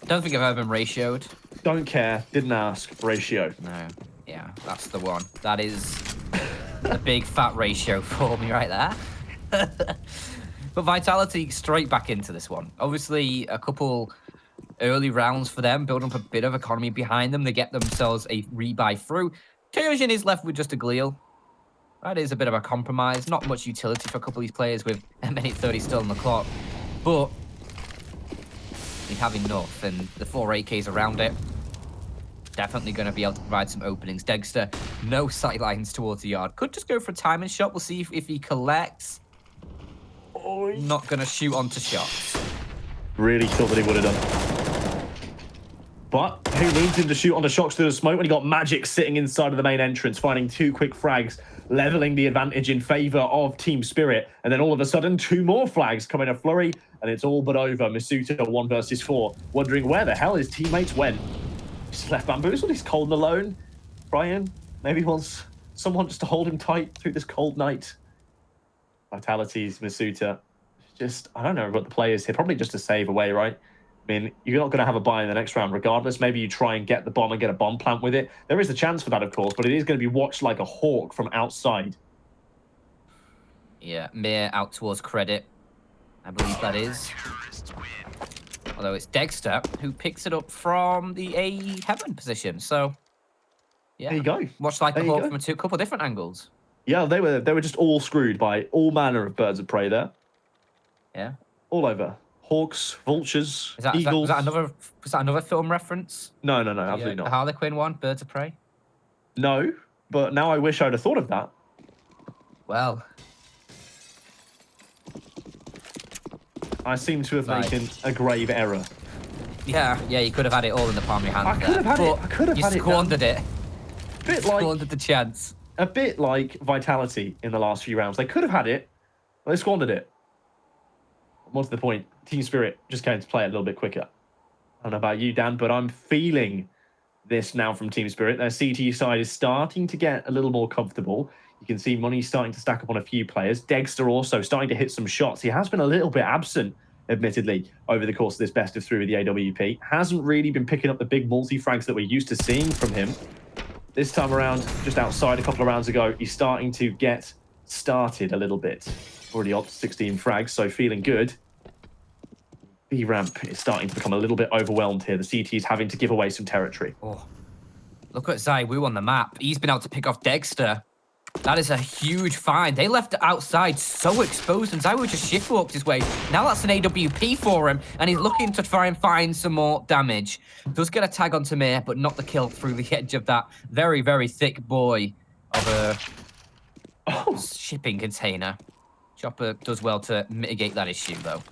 Don't think I've ever been ratioed. Don't care. Didn't ask. Ratio. No. Yeah, that's the one. That is a big fat ratio for me right there. But Vitality straight back into this one. Obviously, a couple early rounds for them, building up a bit of economy behind them. They get themselves a rebuy through. Teojin is left with just a Gleal. That is a bit of a compromise. Not much utility for a couple of these players with a minute 30 still on the clock. But they have enough, and the 4 AKs around it. Definitely going to be able to provide some openings. Dexter, no sight lines towards the yard. Could just go for a timing shot. We'll see if he collects. Not going to shoot onto shots. Really thought that he would have done. But who moved him to shoot onto shots through the smoke when he got Magic sitting inside of the main entrance, finding 2 quick frags, leveling the advantage in favor of Team Spirit. And then all of a sudden, 2 more flags come in a flurry, and it's all but over. Masuta 1 versus 4, wondering where the hell his teammates went. He's left bamboozled, he's cold and alone. Brian maybe wants someone just to hold him tight through this cold night. Vitality's Masuta. Just, I don't know what the play is here. Probably just a save away, right? I mean, you're not going to have a buy in the next round regardless. Maybe you try and get the bomb and get a bomb plant with it. There is a chance for that, of course, but it is going to be watched like a hawk from outside. Yeah, Mir out towards credit. I believe that is. Although it's Dexter who picks it up from the A heaven position. So, yeah. There you go. Watch like the hawk from a couple different angles. Yeah, they were just all screwed by all manner of birds of prey there. Yeah. All over. Hawks, vultures, eagles. Was that another film reference? No, absolutely not. The Harlequin one, Birds of Prey? No, but now I wish I'd have thought of that. Well. I seem to have taken a grave error. Yeah, you could have had it all in the palm of your hand. I could have had it. I could have had it. You squandered it. Squandered the chance. A bit like Vitality in the last few rounds. They could have had it, but they squandered it. More to the point, Team Spirit just came to play a little bit quicker. I don't know about you, Dan, but I'm feeling this now from Team Spirit. Their CT side is starting to get a little more comfortable. You can see money starting to stack up on a few players. Dexter also starting to hit some shots. He has been a little bit absent, admittedly, over the course of this best of 3 with the AWP. Hasn't really been picking up the big multi-frags that we're used to seeing from him. This time around, just outside a couple of rounds ago, he's starting to get started a little bit. Already up to 16 frags, so feeling good. B ramp is starting to become a little bit overwhelmed here. The CT is having to give away some territory. Oh, look at ZywOo on the map. He's been able to pick off Dexter. That is a huge find. They left it outside so exposed, and ZywOo just shift walked his way. Now that's an AWP for him, and he's looking to try and find some more damage. Does get a tag on Tamir, but not the kill through the edge of that very, very thick boy of a shipping container. Chopper does well to mitigate that issue, though.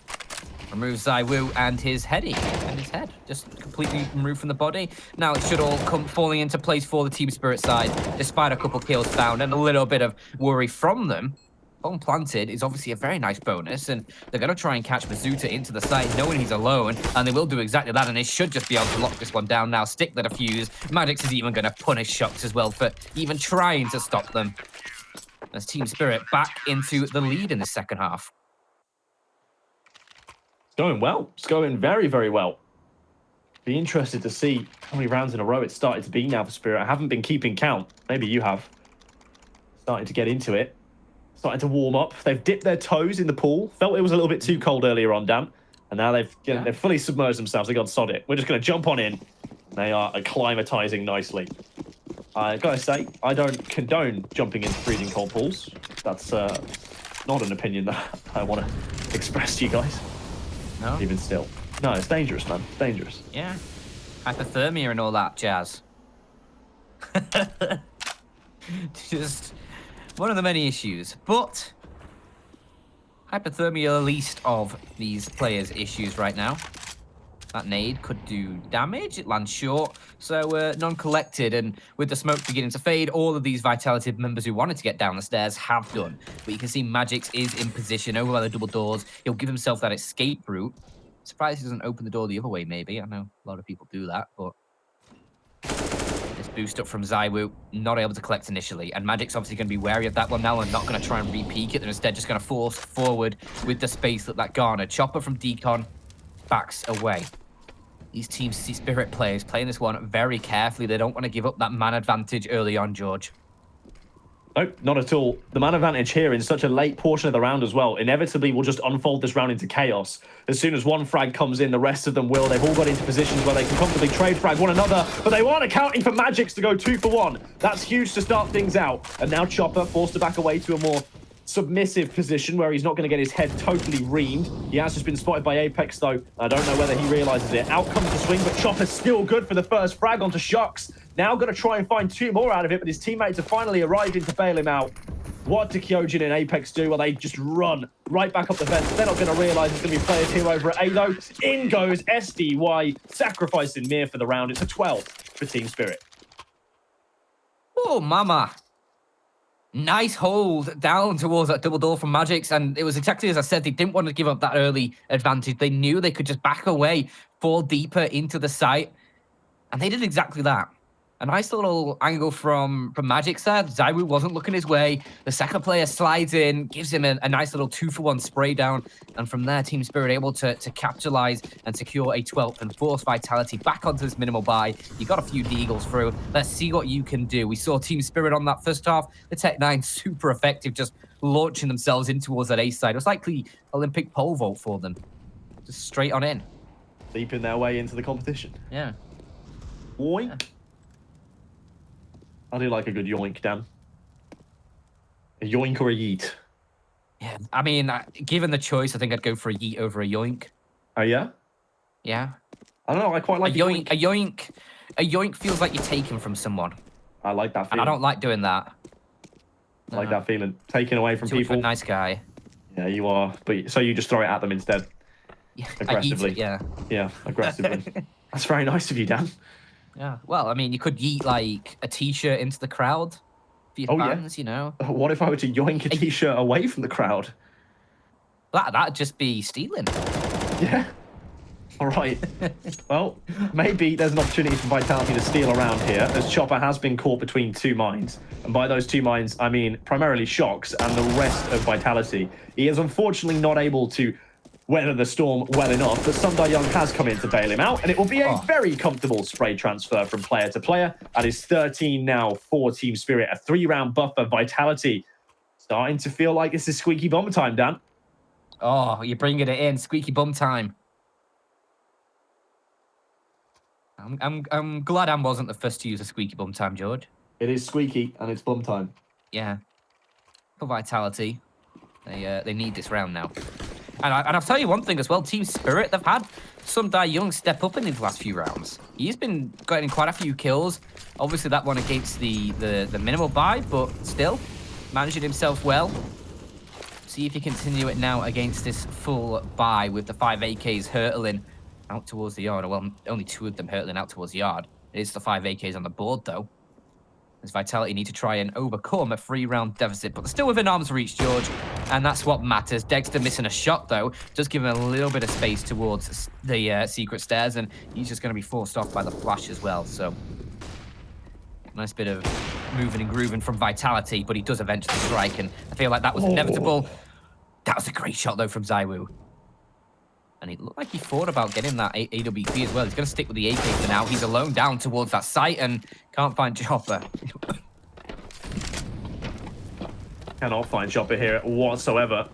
Removes ZywOo and his heady, and his head just completely removed from the body. Now it should all come falling into place for the Team Spirit side, despite a couple kills found and a little bit of worry from them. Bomb planted is obviously a very nice bonus, and they're going to try and catch Mizuta into the site, knowing he's alone, and they will do exactly that, and they should just be able to lock this one down now, stick the defuse. Magix is even going to punish Shox as well for even trying to stop them. As Team Spirit back into the lead in the second half. Going well. It's going very, very well. Be interested to see how many rounds in a row it's started to be now for Spirit. I haven't been keeping count. Maybe you have. Starting to get into it. Starting to warm up. They've dipped their toes in the pool. Felt it was a little bit too cold earlier on, Dan. And now they've fully submerged themselves. They've gone sod it. We're just going to jump on in. They are acclimatizing nicely. I gotta say, I don't condone jumping into freezing cold pools. That's not an opinion that I want to express to you guys. No? Even still. No, it's dangerous, man. It's dangerous. Yeah. Hypothermia and all that jazz. Just one of the many issues. But hypothermia, least of these players' issues right now. That nade could do damage. It lands short. So non-collected, and with the smoke beginning to fade, all of these Vitality members who wanted to get down the stairs have done. But you can see Magix is in position over by the double doors. He'll give himself that escape route. Surprised he doesn't open the door the other way, maybe. I know a lot of people do that, but this boost up from ZywOo, not able to collect initially. And Magic's obviously going to be wary of that one now and not going to try and re-peek it. They're instead just going to force forward with the space that garnered. Chopper from Decon backs away. These Team Spirit players playing this one very carefully. They don't want to give up that man advantage early on, George. Nope, not at all. The man advantage here in such a late portion of the round as well inevitably will just unfold this round into chaos. As soon as one frag comes in, the rest of them will. They've all got into positions where they can comfortably trade frag one another, but they aren't accounting for Magix to go 2 for 1. That's huge to start things out. And now Chopper forced to back away to a more submissive position where he's not going to get his head totally reamed. He has just been spotted by Apex, though. I don't know whether he realizes it. Out comes the swing, but Chopper's still good for the first frag onto Shox. Now going to try and find 2 more out of it, but his teammates have finally arrived in to bail him out. What do Kyojin and Apex do? Well, they just run right back up the fence. They're not going to realize there's going to be players here over at A, though. In goes SDY, sacrificing Mir for the round. It's a 12 for Team Spirit. Oh, mama. Nice hold down towards that double door from Magix, and it was exactly as I said. They didn't want to give up that early advantage. They knew they could just back away, fall deeper into the site, and they did exactly that. A nice little angle from Magic's side. ZywOo wasn't looking his way. The second player slides in, gives him a nice little 2-for-1 spray down, and from there, Team Spirit able to capitalize and secure a 12th and force Vitality back onto this minimal buy. You got a few deagles through. Let's see what you can do. We saw Team Spirit on that first half. The Tech-9 super effective, just launching themselves in towards that A side. It was like the Olympic pole vault for them. Just straight on in. Leaping their way into the competition. Yeah. Yoink. Yeah. I do like a good yoink, Dan. A yoink or a yeet? Yeah, I mean, given the choice, I think I'd go for a yeet over a yoink. Oh, yeah? Yeah. I don't know, I quite like a yoink. A yoink feels like you're taken from someone. I like that feeling. And I don't like doing that. I like that feeling. Taken away from people. You're a nice guy. Yeah, you are. But so you just throw it at them instead? Yeah, aggressively. I eat it, yeah. Yeah, aggressively. That's very nice of you, Dan. Yeah. Well, I mean, you could yeet like a t-shirt into the crowd for your fans, you know. What if I were to yoink a t-shirt away from the crowd? That'd just be stealing. Yeah. All right. Well, maybe there's an opportunity for Vitality to steal around here, as Chopper has been caught between 2 mines. And by those 2 mines, I mean primarily Shox and the rest of Vitality. He is unfortunately not able to weather the storm well enough, but Sundae has come in to bail him out, and it will be a very comfortable spray transfer from player to player. That is 13 now for Team Spirit, a 3-round buffer. Vitality Starting to feel like this is squeaky bum time, Dan. Oh, you're bringing it in. Squeaky bum time. I'm glad I wasn't the first to use a squeaky bum time, George. It is squeaky, and it's bum time. Yeah. For Vitality, they need this round now. And I'll tell you one thing as well, Team Spirit, they've had some Young step up in these last few rounds. He's been getting quite a few kills. Obviously, that one against the minimal buy, but still, managing himself well. See if he continue it now against this full buy with the 5 AKs hurtling out towards the yard. Well, only 2 of them hurtling out towards the yard. It is the 5 AKs on the board, though. As Vitality need to try and overcome a 3-round deficit, but they're still within arm's reach, George, and that's what matters. Dexter missing a shot, though, just giving him a little bit of space towards the secret stairs, and he's just going to be forced off by the flash as well, so nice bit of moving and grooving from Vitality, but he does eventually strike, and I feel like that was inevitable. That was a great shot, though, from ZywOo. And it looked like he thought about getting that AWP as well. He's going to stick with the AK for now. He's alone down towards that site and can't find Chopper. Cannot find Chopper here whatsoever.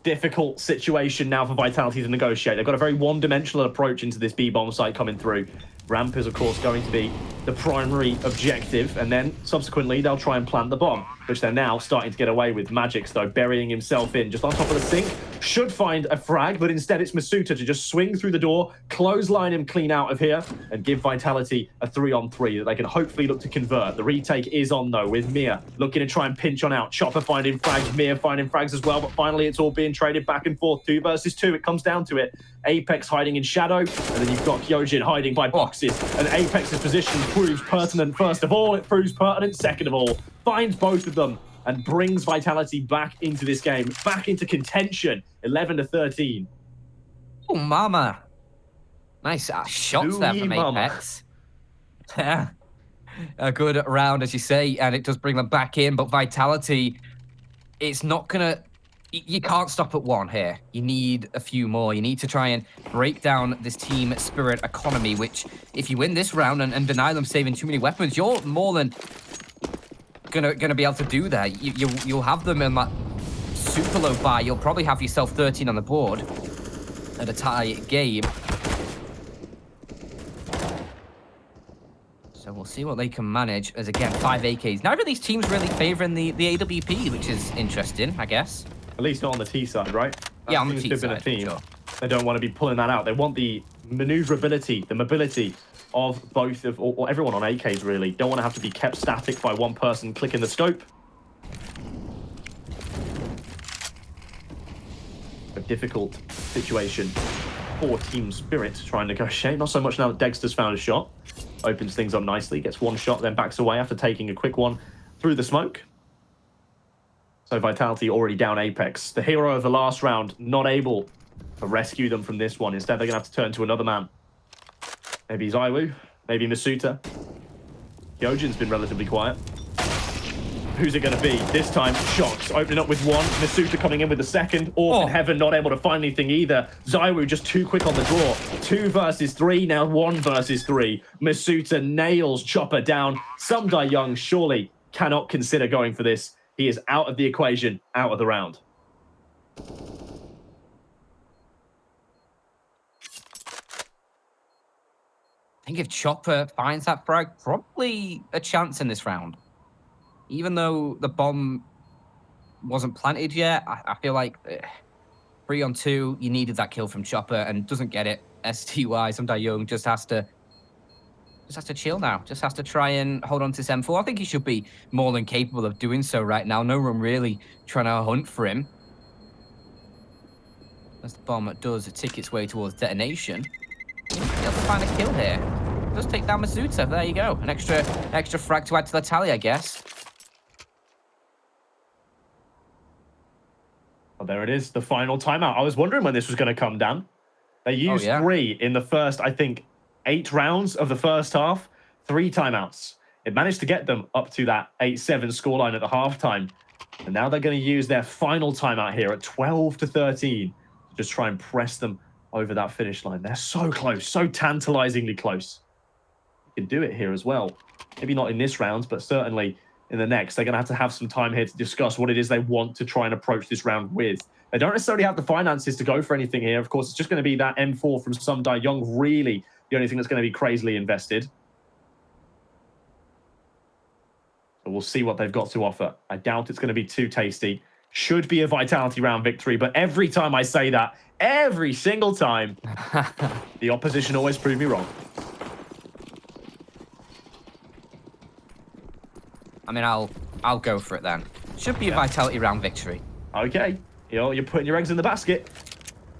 Difficult situation now for Vitality to negotiate. They've got a very one-dimensional approach into this B-bomb site coming through. Ramp is, of course, going to be the primary objective, and then subsequently they'll try and plant the bomb, which they're now starting to get away with. Magix, though, burying himself in just on top of the sink, should find a frag, but instead it's Masuta to just swing through the door, clothesline him clean out of here, and give Vitality a 3-on-3 that they can hopefully look to convert. The retake is on, though, with Mia looking to try and pinch on out. Chopper finding frags, Mia finding frags as well, but finally it's all being traded back and forth. 2 versus 2, it comes down to it. Apex hiding in shadow, and then you've got Kyojin hiding by boxes. And Apex's position proves pertinent first of all, it proves pertinent second of all. Finds both of them and brings Vitality back into this game, back into contention, 11-13. Oh, mama. Nice shots there from Apex. Yeah. A good round, as you say, and it does bring them back in, but Vitality, it's not going to... You can't stop at 1 here. You need a few more. You need to try and break down this Team Spirit economy, which, if you win this round and deny them saving too many weapons, you're more than gonna be able to do that. You'll have them in that super low buy. You'll probably have yourself 13 on the board at a tie game. So we'll see what they can manage as, again, 5 AKs. Neither of these teams really favoring the AWP, which is interesting, I guess. At least not on the T side, right? Yeah, on the T side, sure. They don't want to be pulling that out. They want the maneuverability, the mobility of both of, or everyone on AKs, really. Don't want to have to be kept static by one person clicking the scope. A difficult situation for Team Spirit to try and negotiate. Not so much now that Dexter's found a shot. Opens things up nicely, gets 1 shot, then backs away after taking a quick one through the smoke. So Vitality already down Apex. The hero of the last round, not able to rescue them from this one. Instead, they're going to have to turn to another man. Maybe ZywOo, maybe Masuta. Kyojin's been relatively quiet. Who's it going to be? This time, Shox opening up with 1. Masuta coming in with the second. Orphan Heaven not able to find anything either. ZywOo just too quick on the draw. 2 versus 3, now 1 versus 3. Masuta nails Chopper down. Some Young surely cannot consider going for this. He is out of the equation, out of the round. I think if Chopper finds that frag, probably a chance in this round. Even though the bomb wasn't planted yet, I feel like 3-on-2, you needed that kill from Chopper and doesn't get it. STY, Some Young just has to chill now. Just has to try and hold on to this M4. I think he should be more than capable of doing so right now. No one really trying to hunt for him. As the bomb does tick its way towards detonation. He might be able to find a kill here. Does take down Masuta. There you go. An extra frag to add to the tally, I guess. Well, there it is. The final timeout. I was wondering when this was going to come down. They used 3 in the first, I think, 8 rounds of the first half, 3 timeouts. It managed to get them up to that 8-7 scoreline at the halftime. And now they're going to use their final timeout here at 12-13 to just try and press them over that finish line. They're so close, so tantalizingly close. You can do it here as well. Maybe not in this round, but certainly in the next. They're going to have some time here to discuss what it is they want to try and approach this round with. They don't necessarily have the finances to go for anything here. Of course, it's just going to be that M4 from Some Die Young, really the only thing that's going to be crazily invested. So we'll see what they've got to offer. I doubt it's going to be too tasty. Should be a Vitality round victory, but every time I say that, every single time, the opposition always prove me wrong. I mean, I'll go for it then. Should be a Vitality round victory. Okay. You're putting your eggs in the basket.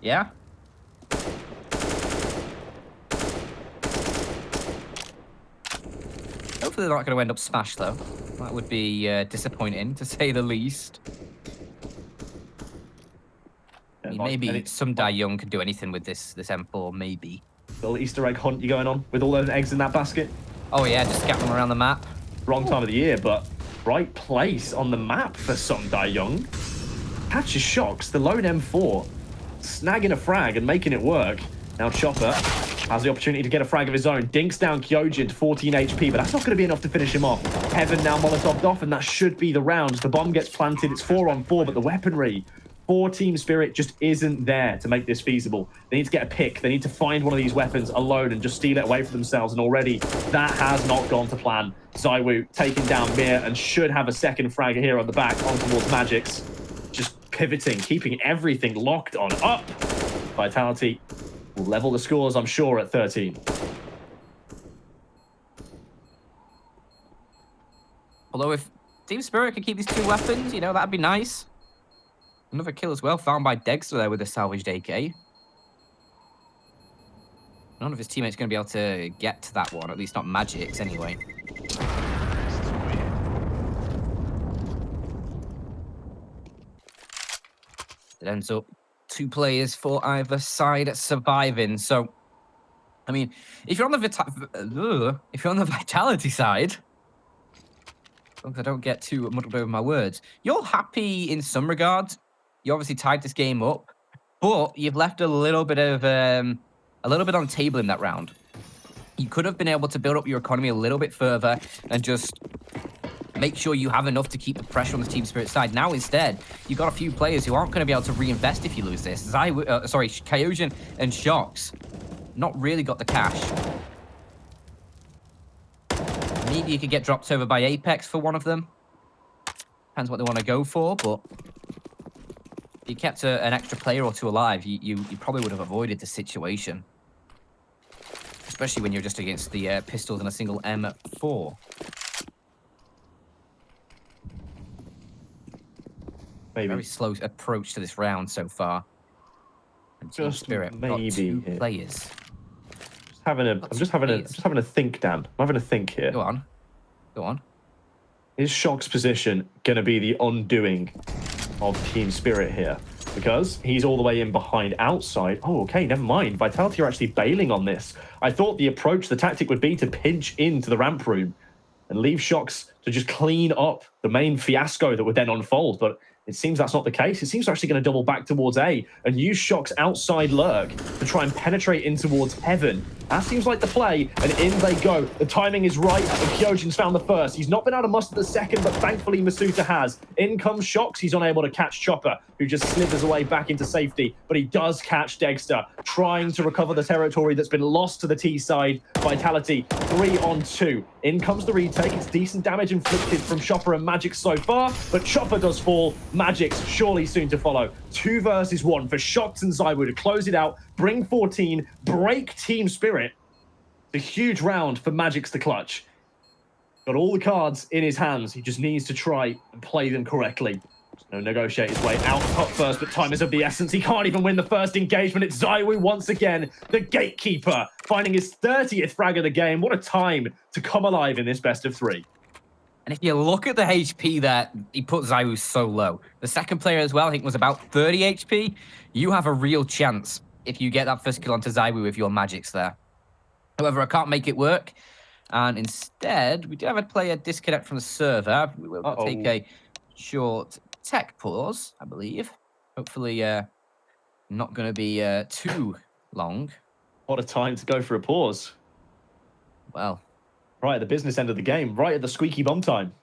Yeah. Hopefully they're not going to end up smashed, though. That would be disappointing, to say the least. I mean, maybe Some Die Young could do anything with this M4, maybe. Little Easter egg hunt you going on with all those eggs in that basket? Oh, yeah, just scatter them around the map. Wrong time of the year, but right place on the map for Some Die Young. Catches Shocks, the lone M4, snagging a frag and making it work. Now Chopper has the opportunity to get a frag of his own. Dinks down Kyojin to 14 HP, but that's not going to be enough to finish him off. Heaven now Molotoved off, and that should be the round. The bomb gets planted, it's 4-on-4, but the weaponry for Team Spirit just isn't there to make this feasible. They need to get a pick. They need to find one of these weapons alone and just steal it away for themselves, and already that has not gone to plan. ZywOo taking down Mir and should have a second frag here on the back on towards Magix. Just pivoting, keeping everything locked on up. Vitality will level the scores, I'm sure, at 13. Although if Team Spirit could keep these two weapons, you know, that'd be nice. Another kill as well, found by Dexter there with a salvaged AK. None of his teammates going to be able to get to that one, at least not Magix anyway. It ends up 2 players for either side surviving. So, I mean, if you're on the Vitality side, as long as I don't get too muddled over my words, you're happy in some regards. You obviously tied this game up, but you've left a little bit on the table in that round. You could have been able to build up your economy a little bit further and just make sure you have enough to keep the pressure on the Team Spirit side. Now, instead, you've got a few players who aren't going to be able to reinvest if you lose this. Kyojin and Shocks, not really got the cash. Maybe you could get dropped over by Apex for one of them. Depends what they want to go for, but if you kept an extra player or two alive, you probably would have avoided the situation. Especially when you're just against the pistols and a single M4. Maybe. Very slow approach to this round so far. And Team Just Spirit maybe got 2 here. players. I'm just having a think, Dan. I'm having a think here. Go on. Is Shock's position going to be the undoing of Team Spirit here? Because he's all the way in behind outside. Oh, okay, never mind. Vitality are actually bailing on this. I thought the tactic would be to pinch into the ramp room and leave Shocks to just clean up the main fiasco that would then unfold. But it seems that's not the case. It seems they're actually going to double back towards A and use Shock's outside lurk to try and penetrate in towards Heaven. That seems like the play, and in they go. The timing is right, and Kyojin's found the first. He's not been able to muster the second, but thankfully Masuta has. In comes Shocks. He's unable to catch Chopper, who just slithers away back into safety, but he does catch Dexter, trying to recover the territory that's been lost to the T side. Vitality, 3-on-2. In comes the retake. It's decent damage inflicted from Chopper and Magix so far, but Chopper does fall. Magix surely soon to follow. 2 versus 1 for Shocks and ZywOo to close it out, bring 14, break Team Spirit. It's a huge round for Magix to clutch. Got all the cards in his hands. He just needs to try and play them correctly. No, negotiate his way out top first, but time is of the essence. He can't even win the first engagement. It's ZywOo once again, the gatekeeper, finding his 30th frag of the game. What a time to come alive in this best of 3. And if you look at the HP that he put ZywOo so low, the second player as well, I think, was about 30 HP. You have a real chance if you get that first kill onto ZywOo with your Magix there. However, I can't make it work. And instead, we do have a player disconnect from the server. We will take a short tech pause, I believe. Hopefully, not going to be too long. What a time to go for a pause. Well, right at the business end of the game, right at the squeaky bum time.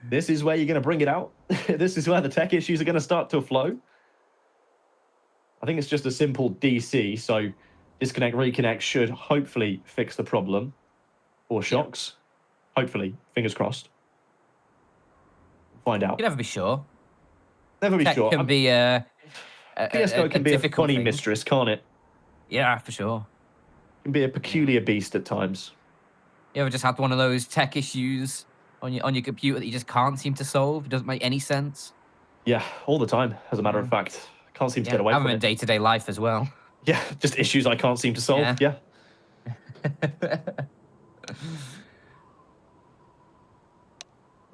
This is where you're going to bring it out. This is where the tech issues are going to start to flow. I think it's just a simple DC, so disconnect, reconnect should hopefully fix the problem. Or shocks. Yep. Hopefully. Fingers crossed. Find out. You never be sure. Never be tech sure. Can be CSGO can be a funny mistress, can't it? Yeah, for sure. It can be a peculiar beast at times. You ever just had one of those tech issues on your computer that you just can't seem to solve? It doesn't make any sense. Yeah, all the time, as a matter of fact. Can't seem to get away from it. In day-to-day life as well. Yeah, just issues I can't seem to solve. Yeah.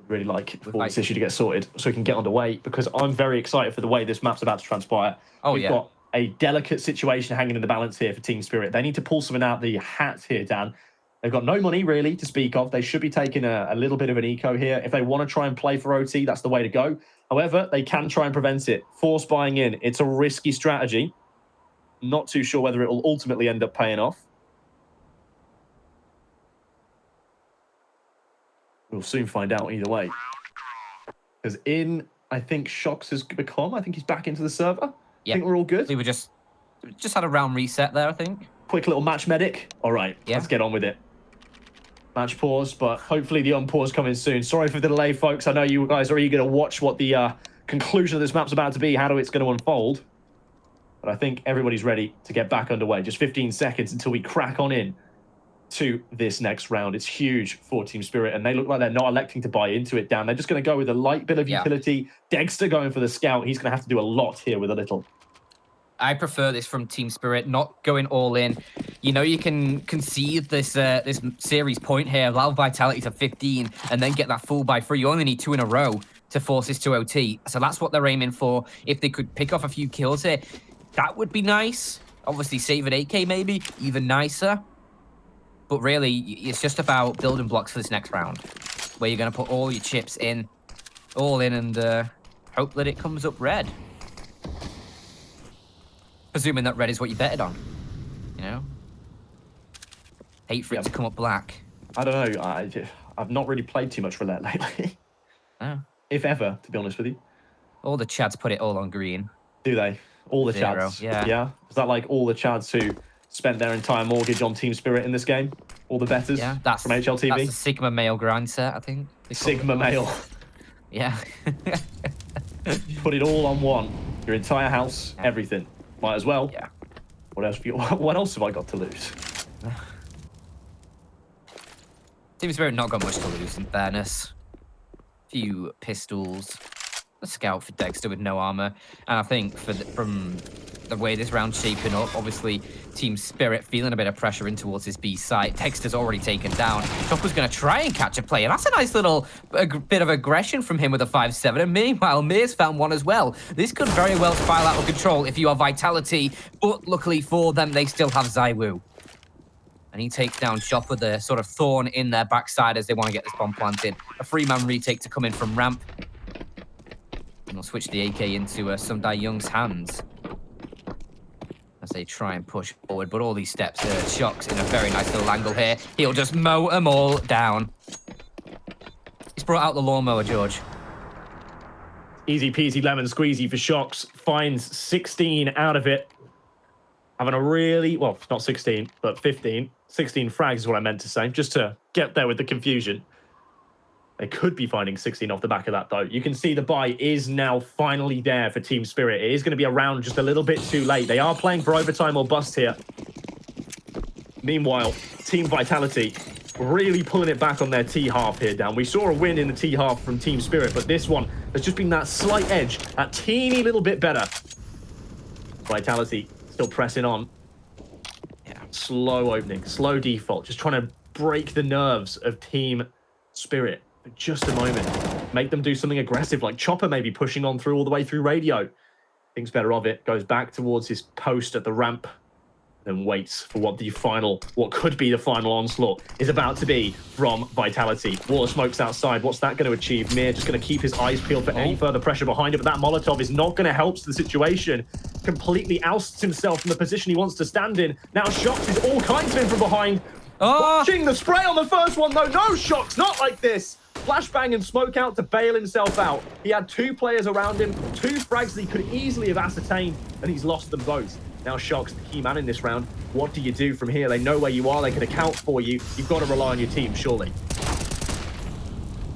Really like for this issue to get sorted so we can get underway, because I'm very excited for the way this map's about to transpire. We've got a delicate situation hanging in the balance here for Team Spirit. They need to pull something out of the hat here, Dan. They've got no money really to speak of. They should be taking a little bit of an eco here. If they want to try and play for OT, that's the way to go. However, they can try and prevent it. Force buying in. It's a risky strategy. Not too sure whether it will ultimately end up paying off. We'll soon find out either way. Because I think Shocks has become. I think he's back into the server. I think we're all good. We were just had a round reset there, I think. Quick little match medic. All right, let's get on with it. Match pause, but hopefully the unpause coming soon. Sorry for the delay, folks. I know you guys are eager to watch what the conclusion of this map's about to be, how it's going to unfold. But I think everybody's ready to get back underway. Just 15 seconds until we crack on in to this next round. It's huge for Team Spirit, and they look like they're not electing to buy into it, Dan. They're just going to go with a light bit of utility. Dexter going for the scout. He's going to have to do a lot here with a little. I prefer this from Team Spirit, not going all in. You know, you can concede this this series point here, allow Vitality to 15, and then get that full by 3. You only need 2 in a row to force this to OT. So that's what they're aiming for. If they could pick off a few kills here, that would be nice. Obviously, save an AK maybe, even nicer. But really, it's just about building blocks for this next round, where you're going to put all your chips in, and hope that it comes up red. Presuming that red is what you betted on, you know? Hate for it to come up black. I don't know. I've not really played too much roulette lately. No. If ever, to be honest with you. All the chads put it all on green. Do they? All the 0, chads? yeah. Is that like all the chads who spent their entire mortgage on Team Spirit in this game? All the bettors from HLTV? That's a Sigma male grind set, I think. Sigma male. Yeah. Put it all on one. Your entire house, everything. Might as well. Yeah. What else have I got to lose? Team Spirit not got much to lose, in fairness. Few pistols. A scout for Dexter with no armor. And I think from the way this round's shaping up, obviously Team Spirit feeling a bit of pressure in towards his B site. Dexter's already taken down. Chopper's going to try and catch a player. That's a nice little bit of aggression from him with a 5-7. And meanwhile, Mir's found one as well. This could very well spiral out of control if you are Vitality. But luckily for them, they still have Zywoo. And he takes down Chopper with a sort of thorn in their backside as they want to get this bomb planted. A 3-man retake to come in from ramp. And they'll switch the AK into Sundai Young's hands as they try and push forward. But all these steps, Shocks in a very nice little angle here. He'll just mow them all down. He's brought out the lawnmower, George. Easy peasy lemon squeezy for Shocks. Finds 16 out of it. Having a really, well, not 16, but 15. 16 frags is what I meant to say, just to get there with the confusion. They could be finding 16 off the back of that, though. You can see the buy is now finally there for Team Spirit. It is going to be around just a little bit too late. They are playing for overtime or bust here. Meanwhile, Team Vitality really pulling it back on their T-half here, Dan. We saw a win in the T-half from Team Spirit, but this one has just been that slight edge, that teeny little bit better. Vitality still pressing on. Yeah, slow opening, slow default, just trying to break the nerves of Team Spirit. For just a moment. Make them do something aggressive, like Chopper maybe pushing on through all the way through radio. Thinks better of it, goes back towards his post at the ramp, then waits for what could be the final onslaught is about to be from Vitality. Wall of smokes outside. What's that going to achieve? Mir just going to keep his eyes peeled for any further pressure behind it, but that Molotov is not going to help the situation. Completely ousts himself from the position he wants to stand in. Now Shocks is all kinds of in from behind. Oh! Watching the spray on the first one, though. No shocks, not like this. Flashbang and smoke out to bail himself out. He had 2 players around him, 2 frags that he could easily have ascertained, and he's lost them both. Now Shock's the key man in this round. What do you do from here? They know where you are. They can account for you. You've got to rely on your team, surely.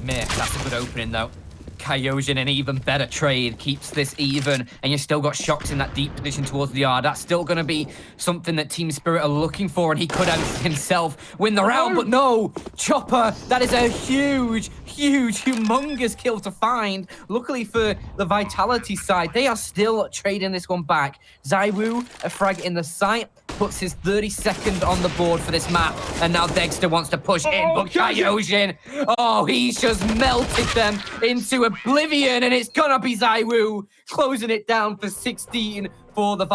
Meh, that's a good opening, though. Kyojin, an even better trade, keeps this even, and you've still got Shocks in that deep position towards the yard. That's still going to be something that Team Spirit are looking for, and he could have himself win the round, but no! Chopper, that is a huge, humongous kill to find. Luckily for the Vitality side, they are still trading this one back. Zywoo, a frag in the sight, puts his 32nd on the board for this map, and now Dexter wants to push in, but Kyojin, oh, he's just melted them into oblivion, and it's gonna be Zywoo closing it down for 16 for the Vitality.